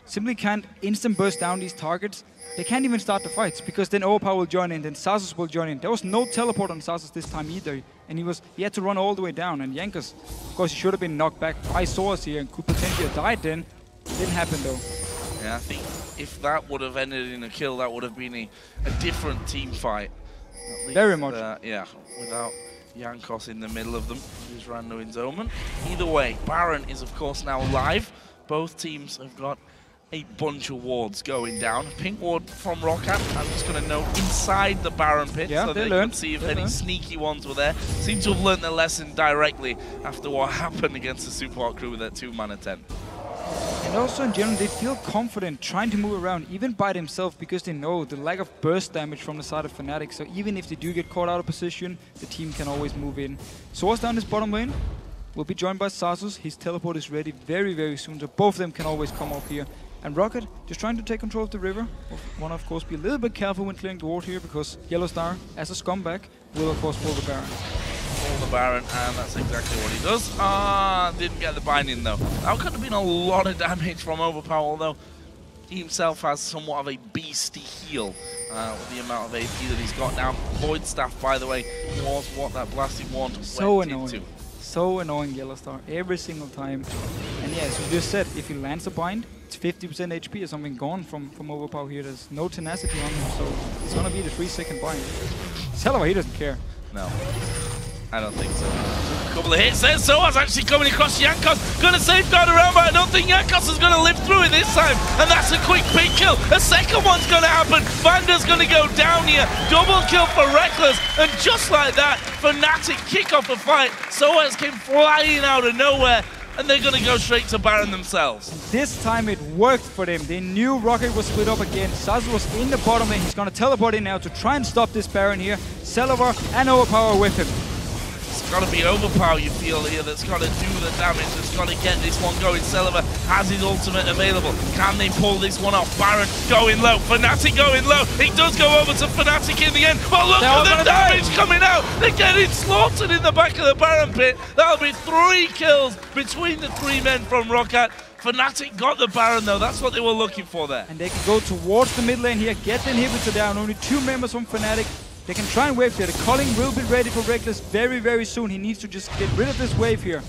simply can't instant burst down these targets, they can't even start the fights, because then Overpower will join in, then Xaxus will join in. There was no teleport on Xaxus this time either, and he had to run all the way down, and Jankos, of course, he should have been knocked back by Source here and could potentially have died then. Didn't happen though. Yeah, I think if that would have ended in a kill, that would have been a different team fight. Least, very much. Yeah, without Jankos in the middle of them, who's Randuin's Omen. Either way, Baron is of course now live. Both teams have got a bunch of wards going down. Pink ward from ROCCAT, I'm just going to note, inside the Baron pit, yeah, so they can see if any sneaky ones were there. Seem to have learned their lesson directly after what happened against the Super Hot crew with that 2-mana 10. And also in general, they feel confident trying to move around, even by themselves, because they know the lack of burst damage from the side of Fnatic. So even if they do get caught out of position, the team can always move in. Source down this bottom lane will be joined by Xaxus. His teleport is ready very, very soon, so both of them can always come up here. And ROCCAT just trying to take control of the river. Want to, of course, be a little bit careful when clearing the ward here, because Yellow Star, as a scumbag, will, of course, pull the Baron. The Baron, and that's exactly what he does. Didn't get the binding though. That could have been a lot of damage from Overpower, although he himself has somewhat of a beastie heal with the amount of AP that he's got now. Void Staff, by the way, was what that blasting wand went into. So annoying, Yellow Star, every single time. And yeah, as you just said, if he lands a bind, it's 50% HP or something gone from Overpower here. There's no tenacity on him, so it's gonna be the 3-second bind. Celavar, he doesn't care. No. I don't think so. A couple of hits there. Soaz actually coming across Jankos. Going to safeguard around, but I don't think Jankos is going to live through it this time. And that's a quick big kill. A second one's going to happen. Vanda's going to go down here. Double kill for Reckless. And just like that, Fnatic kick off the fight. Soaz came flying out of nowhere. And they're going to go straight to Baron themselves. This time it worked for them. They knew ROCCAT was split up again. Xaxus was in the bottom lane. He's going to teleport in now to try and stop this Baron here. Celavar and Overpower with him. It's got to be Overpower, you feel here, that's got to do the damage, that's got to get this one going. Celavar has his ultimate available. Can they pull this one off? Baron going low, Fnatic going low. He does go over to Fnatic in the end. But look at the damage coming out. They're getting slaughtered in the back of the Baron pit. That'll be 3 kills between the 3 men from ROCCAT. Fnatic got the Baron though, that's what they were looking for there. And they can go towards the mid lane here, get the inhibitor down. Only 2 members from Fnatic. They can try and wave clear. The calling will be ready for Reckless very, very soon. He needs to just get rid of this wave here.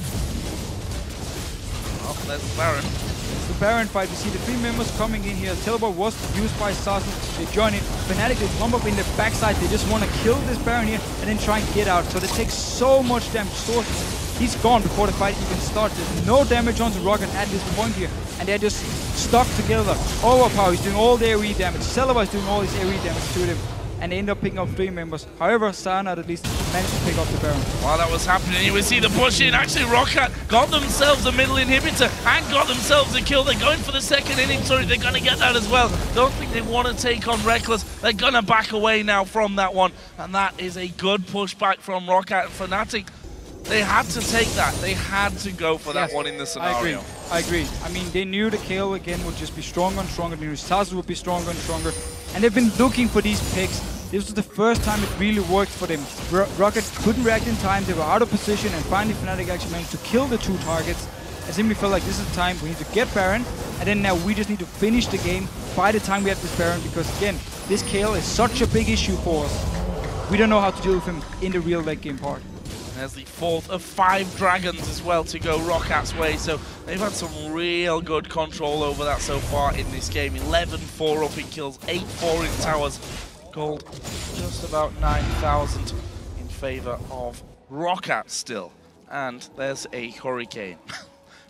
Oh, there's the Baron. It's the Baron fight. We see the 3 members coming in here. Teleport was used by Sasu. They join in. Fnatic, they pump up in the backside. They just want to kill this Baron here and then try and get out. So they take so much damage. Source, he's gone before the fight even starts. There's no damage onto ROCCAT at this point here. And they're just stuck together. Overpower, he's doing all the AoE damage. Celebar is doing all his AoE damage to them. And they end up picking up 3 members. However, Cyanide at least managed to pick up the Baron. While that was happening, you would see the push in. Actually, ROCCAT got themselves a middle inhibitor and got themselves a kill. They're going for the second inning. Sorry, they're going to get that as well. Don't think they want to take on Reckless. They're going to back away now from that one. And that is a good pushback from ROCCAT and Fnatic. They had to take that. They had to go for that one in the scenario. I agree. I mean, they knew the KO again would just be stronger and stronger. They knew Sasu would be stronger and stronger. And they've been looking for these picks. This was the first time it really worked for them. ROCCAT couldn't react in time. They were out of position. And finally, Fnatic actually managed to kill the 2 targets. I simply felt like this is the time we need to get Baron. And then now we just need to finish the game by the time we have this Baron. Because again, this KO is such a big issue for us. We don't know how to deal with him in the real late game part. There's the 4th of 5 dragons as well to go ROCCAT's way, so they've had some real good control over that so far in this game. 11-4 up in kills, 8-4 in towers. Gold just about 9,000 in favor of ROCCAT still. And there's a Hurricane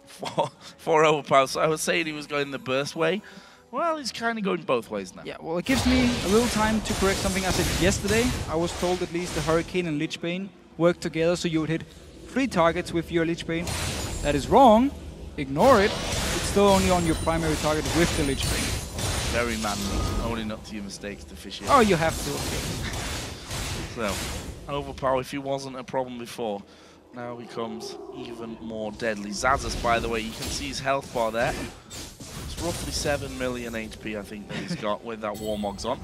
for Overpower. So I was saying he was going the burst way. Well, he's kind of going both ways now. Yeah, well, it gives me a little time to correct something I said yesterday. I was told at least the Hurricane and Lich Bane work together, so you would hit 3 targets with your Lich Bane. That is wrong. Ignore it. It's still only on your primary target with the Lich Bane. Very manly. Owning up to your mistakes to fish it. Oh, you have to. So, Overpower, if he wasn't a problem before, now becomes even more deadly. Xaxus, by the way, you can see his health bar there. It's roughly 7 million HP, I think, that he's got with that Warmogs on.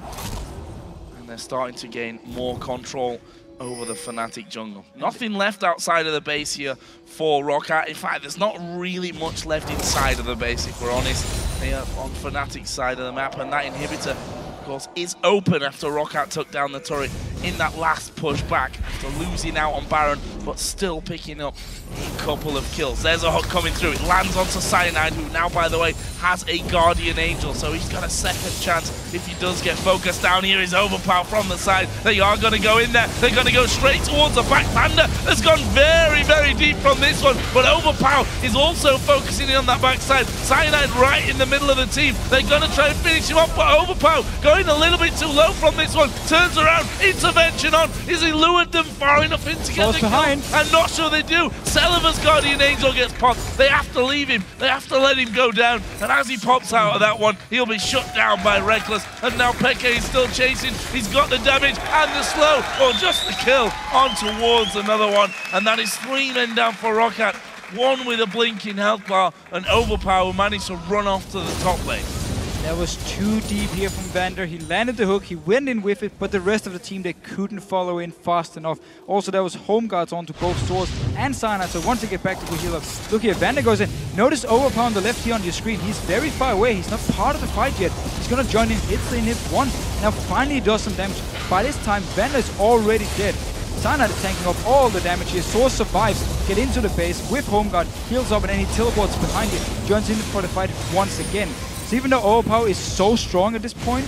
And they're starting to gain more control over the Fnatic jungle. Nothing left outside of the base here for ROCCAT. In fact, there's not really much left inside of the base, if we're honest. They are on Fnatic's side of the map, and that inhibitor, of course, is open after ROCCAT took down the turret in that last push back after losing out on Baron, but still picking up a couple of kills. There's a hook coming through. It lands onto Cyanide, who now, by the way, has a Guardian Angel, so he's got a second chance if he does get focused. Down here is Overpower from the side. They are going to go in there. They're going to go straight towards the back. Panda has gone very, very deep from this one, but Overpower is also focusing in on that backside. Cyanide right in the middle of the team. They're going to try and finish him off, but Overpower going a little bit too low from this one. Turns around, intervention on. Is he lured them far enough in to get the kill? I'm not sure they do. Celiba's Guardian Angel gets popped. They have to leave him. They have to let him go down. And as he pops out of that one, he'll be shut down by Reckless. And now Peke is still chasing. He's got the damage and the slow, or just the kill, on towards another one. And that is 3 men down for ROCCAT. 1 with a blinking health bar, and Overpower managed to run off to the top lane. That was too deep here from Vander. He landed the hook, he went in with it, but the rest of the team, they couldn't follow in fast enough. Also, there was home guards onto both Swords and Cyanide, so once they get back to the heal up, look here, Vander goes in. Notice Overpower on the left here on your screen. He's very far away. He's not part of the fight yet. He's going to join in, hits the inhib once. Now finally he does some damage. By this time, Vander is already dead. Cyanide is tanking up all the damage here. Source survives, get into the base with home guard, heals up, and then he teleports behind it. Joins in for the fight once again. So even though Overpower is so strong at this point,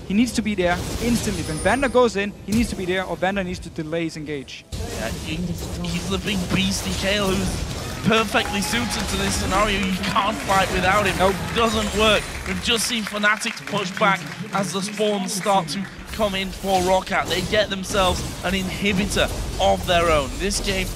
he needs to be there instantly. When Vander goes in, he needs to be there, or Vander needs to delay his engage. Yeah, he's the big beastie Kale who's perfectly suited to this scenario. You can't fight without him. Nope. It doesn't work. We've just seen Fnatic push back as the spawns start to come in for ROCCAT. They get themselves an inhibitor of their own. This game,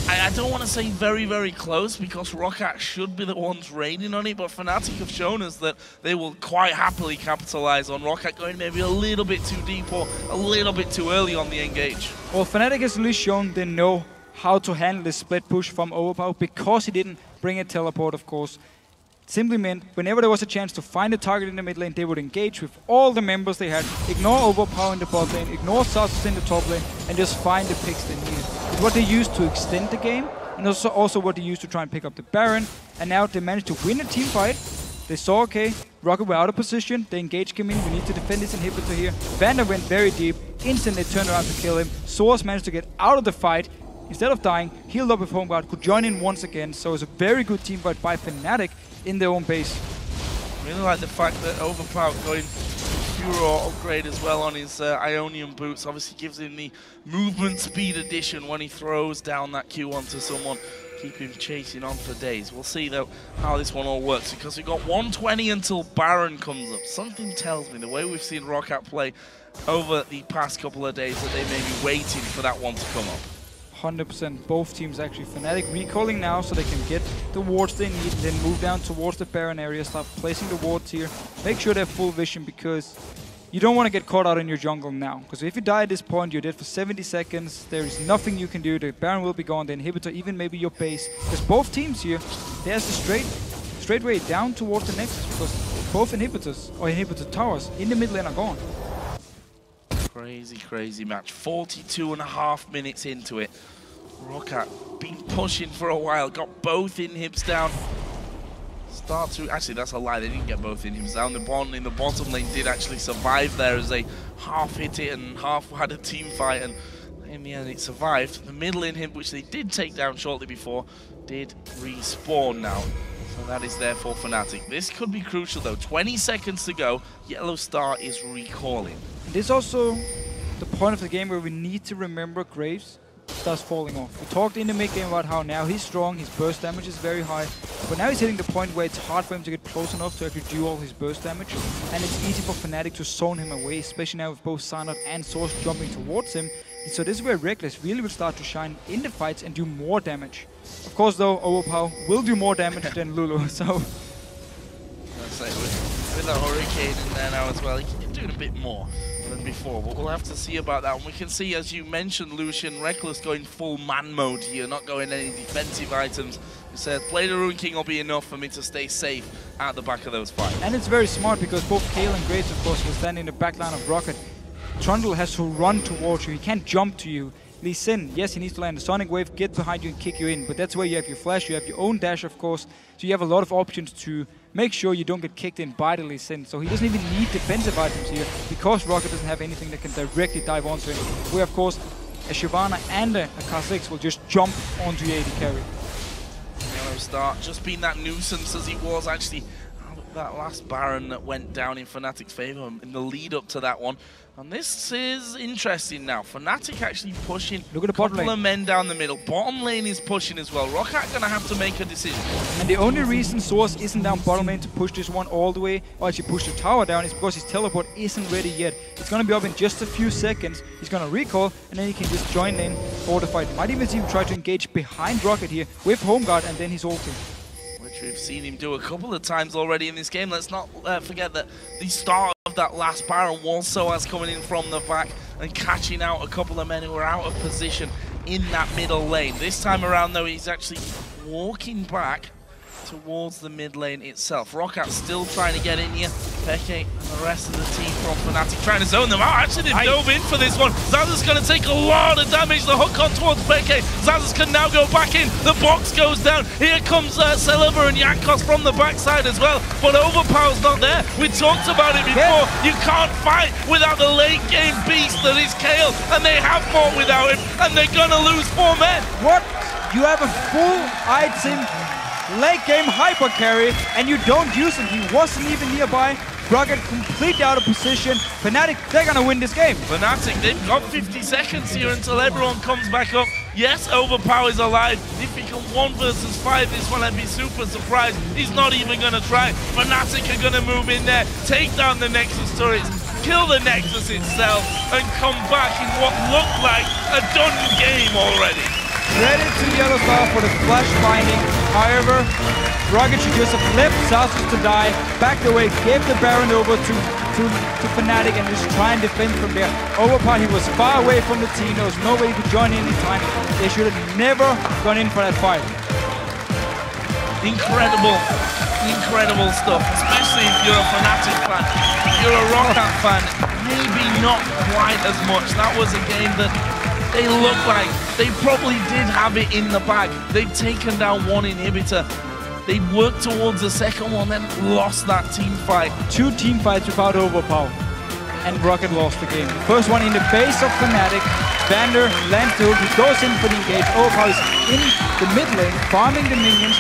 I don't want to say very, very close, because ROCCAT should be the ones reigning on it, but Fnatic have shown us that they will quite happily capitalize on ROCCAT going maybe a little bit too deep or a little bit too early on the engage. Well, Fnatic has at least shown they know how to handle this split push from Overpower, because he didn't bring a teleport, of course. Simply meant whenever there was a chance to find a target in the mid lane, they would engage with all the members they had, ignore Overpower in the bot lane, ignore Xaxus in the top lane, and just find the picks they needed. It's what they used to extend the game, and also what they used to try and pick up the Baron. And now they managed to win a team fight, They saw, okay, ROCCAT were out of position, they engaged him in, we need to defend this inhibitor here. Vander went very deep, instantly turned around to kill him. Source managed to get out of the fight. Instead of dying, healed up with home guard, could join in once again. So it's a very good team fight by Fnatic in their own base. Really like the fact that Overpower going Furor upgrade as well on his Ionian boots. Obviously gives him the movement speed addition when he throws down that Q1 to someone. Keep him chasing on for days. We'll see though how this one all works, because we've got 120 until Baron comes up. Something tells me the way we've seen ROCCAT play over the past couple of days that they may be waiting for that one to come up. 100%. Both teams actually. Fnatic recalling now so they can get the wards they need and then move down towards the Baron area, start placing the wards here. Make sure they have full vision, because you don't want to get caught out in your jungle now. Because if you die at this point, you're dead for 70 seconds. There is nothing you can do. The Baron will be gone, the inhibitor, even maybe your base. Because both teams here, there's a straight way down towards the Nexus, because both inhibitors, or inhibitor towers, in the mid lane are gone. Crazy, crazy match. 42.5 minutes into it. ROCCAT been pushing for a while, got both inhibs down. Actually, that's a lie, they didn't get both inhibs down. The Bond in the bottom lane did actually survive there as they half hit it and half had a team fight, and in the end it survived. The middle inhib, which they did take down shortly before, did respawn now. So that is there for Fnatic. This could be crucial though. 20 seconds to go. Yellow Star is recalling. This is also the point of the game where we need to remember Graves starts falling off. We talked in the mid game about how now he's strong, his burst damage is very high, but now he's hitting the point where it's hard for him to get close enough to actually do all his burst damage, and it's easy for Fnatic to zone him away, especially now with both Sanad and Source jumping towards him. And so this is where Reckless really will start to shine in the fights and do more damage. Of course though, Overpower will do more damage than Lulu, so... That's like with the Hurricane in there now as well, he can do a bit more than before, but we'll have to see about that. And we can see, as you mentioned, Lucian, Reckless going full man mode here, not going any defensive items. He said, play the Rune King will be enough for me to stay safe at the back of those fights. And it's very smart, because both Kayle and Graves, of course, will stand in the back line of ROCCAT. Trundle has to run towards you, he can't jump to you. Lee Sin, yes, he needs to land the Sonic Wave, get behind you and kick you in, but that's where you have your flash, you have your own dash, of course, so you have a lot of options to make sure you don't get kicked in by the Lee Sin. So he doesn't even need defensive items here, because ROCCAT doesn't have anything that can directly dive onto him. Where, of course, a Shyvana and a Kha'Zix will just jump onto the AD carry. Yellow Star just being that nuisance as he was actually that last Baron that went down in Fnatic's favor in the lead up to that one. And this is interesting now. Fnatic actually pushing a couple of men down the middle. Bottom lane is pushing as well. ROCCAT gonna have to make a decision. And the only reason Source isn't down bottom lane to push this one all the way, or actually push the tower down, is because his teleport isn't ready yet. It's gonna be up in just a few seconds. He's gonna recall, and then he can just join in for the fight. Might even see him try to engage behind ROCCAT here with home guard, and then he's ulting. Which we've seen him do a couple of times already in this game. Let's not forget that the start of that last Baron was Soaz coming in from the back and catching out a couple of men who were out of position in that middle lane. This time around though, he's actually walking back towards the mid lane itself. ROCCAT still trying to get in here. Peke and the rest of the team from Fnatic trying to zone them out. Actually, they've dove in for this one. Xaxus going to take a lot of damage. The hook on towards Peke. Xaxus can now go back in. The box goes down. Here comes Celeber and Jankos from the backside as well. But Overpower's not there. We talked about it before. You can't fight without the late game beast that is Kayle. And they have fought without him. And they're going to lose 4 men. What? You have a full item late game hyper carry, and you don't use him. He wasn't even nearby. ROCCAT completely out of position. Fnatic, they're gonna win this game. Fnatic, they've got 50 seconds here until everyone comes back up. Yes, Overpower is alive. If he can 1 versus 5 this one, I'd be super surprised. He's not even gonna try. Fnatic are gonna move in there, take down the Nexus turrets, kill the Nexus itself, and come back in what looked like a done game already. Credit to Yellow Star for the flash binding. However, ROCCAT should just have left Xaxus to die, backed away, gave the Baron over to Fnatic, and just try and defend from there. Overpower, he was far away from the team. There was no way he could join in time. They should have never gone in for that fight. Incredible, incredible stuff, especially if you're a Fnatic fan. If you're a ROCCAT fan, maybe not quite as much. That was a game that they look like they probably did have it in the bag. They've taken down 1 inhibitor. They worked towards the second one, then lost that team fight. 2 team fights without overpower, and ROCCAT lost the game. The first one in the base of Fnatic. Vander lands the ult, he goes in for the engage. Overpower is in the mid lane, farming the minions.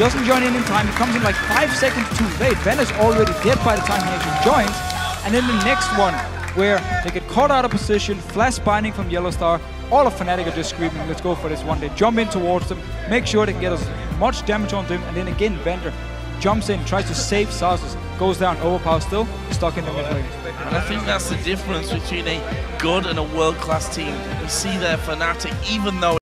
Doesn't join in time, he comes in like 5 seconds too late. Vander's already dead by the time he actually joins. And then the next one, where they get caught out of position, flash binding from Yellowstar. All of Fnatic are just screaming, let's go for this one. They jump in towards them, make sure they can get as much damage on them, and then again Vander jumps in, tries to save Sarsus, goes down, overpower still, stuck in the mid lane. And I think that's the difference between a good and a world-class team. We see there Fnatic, even though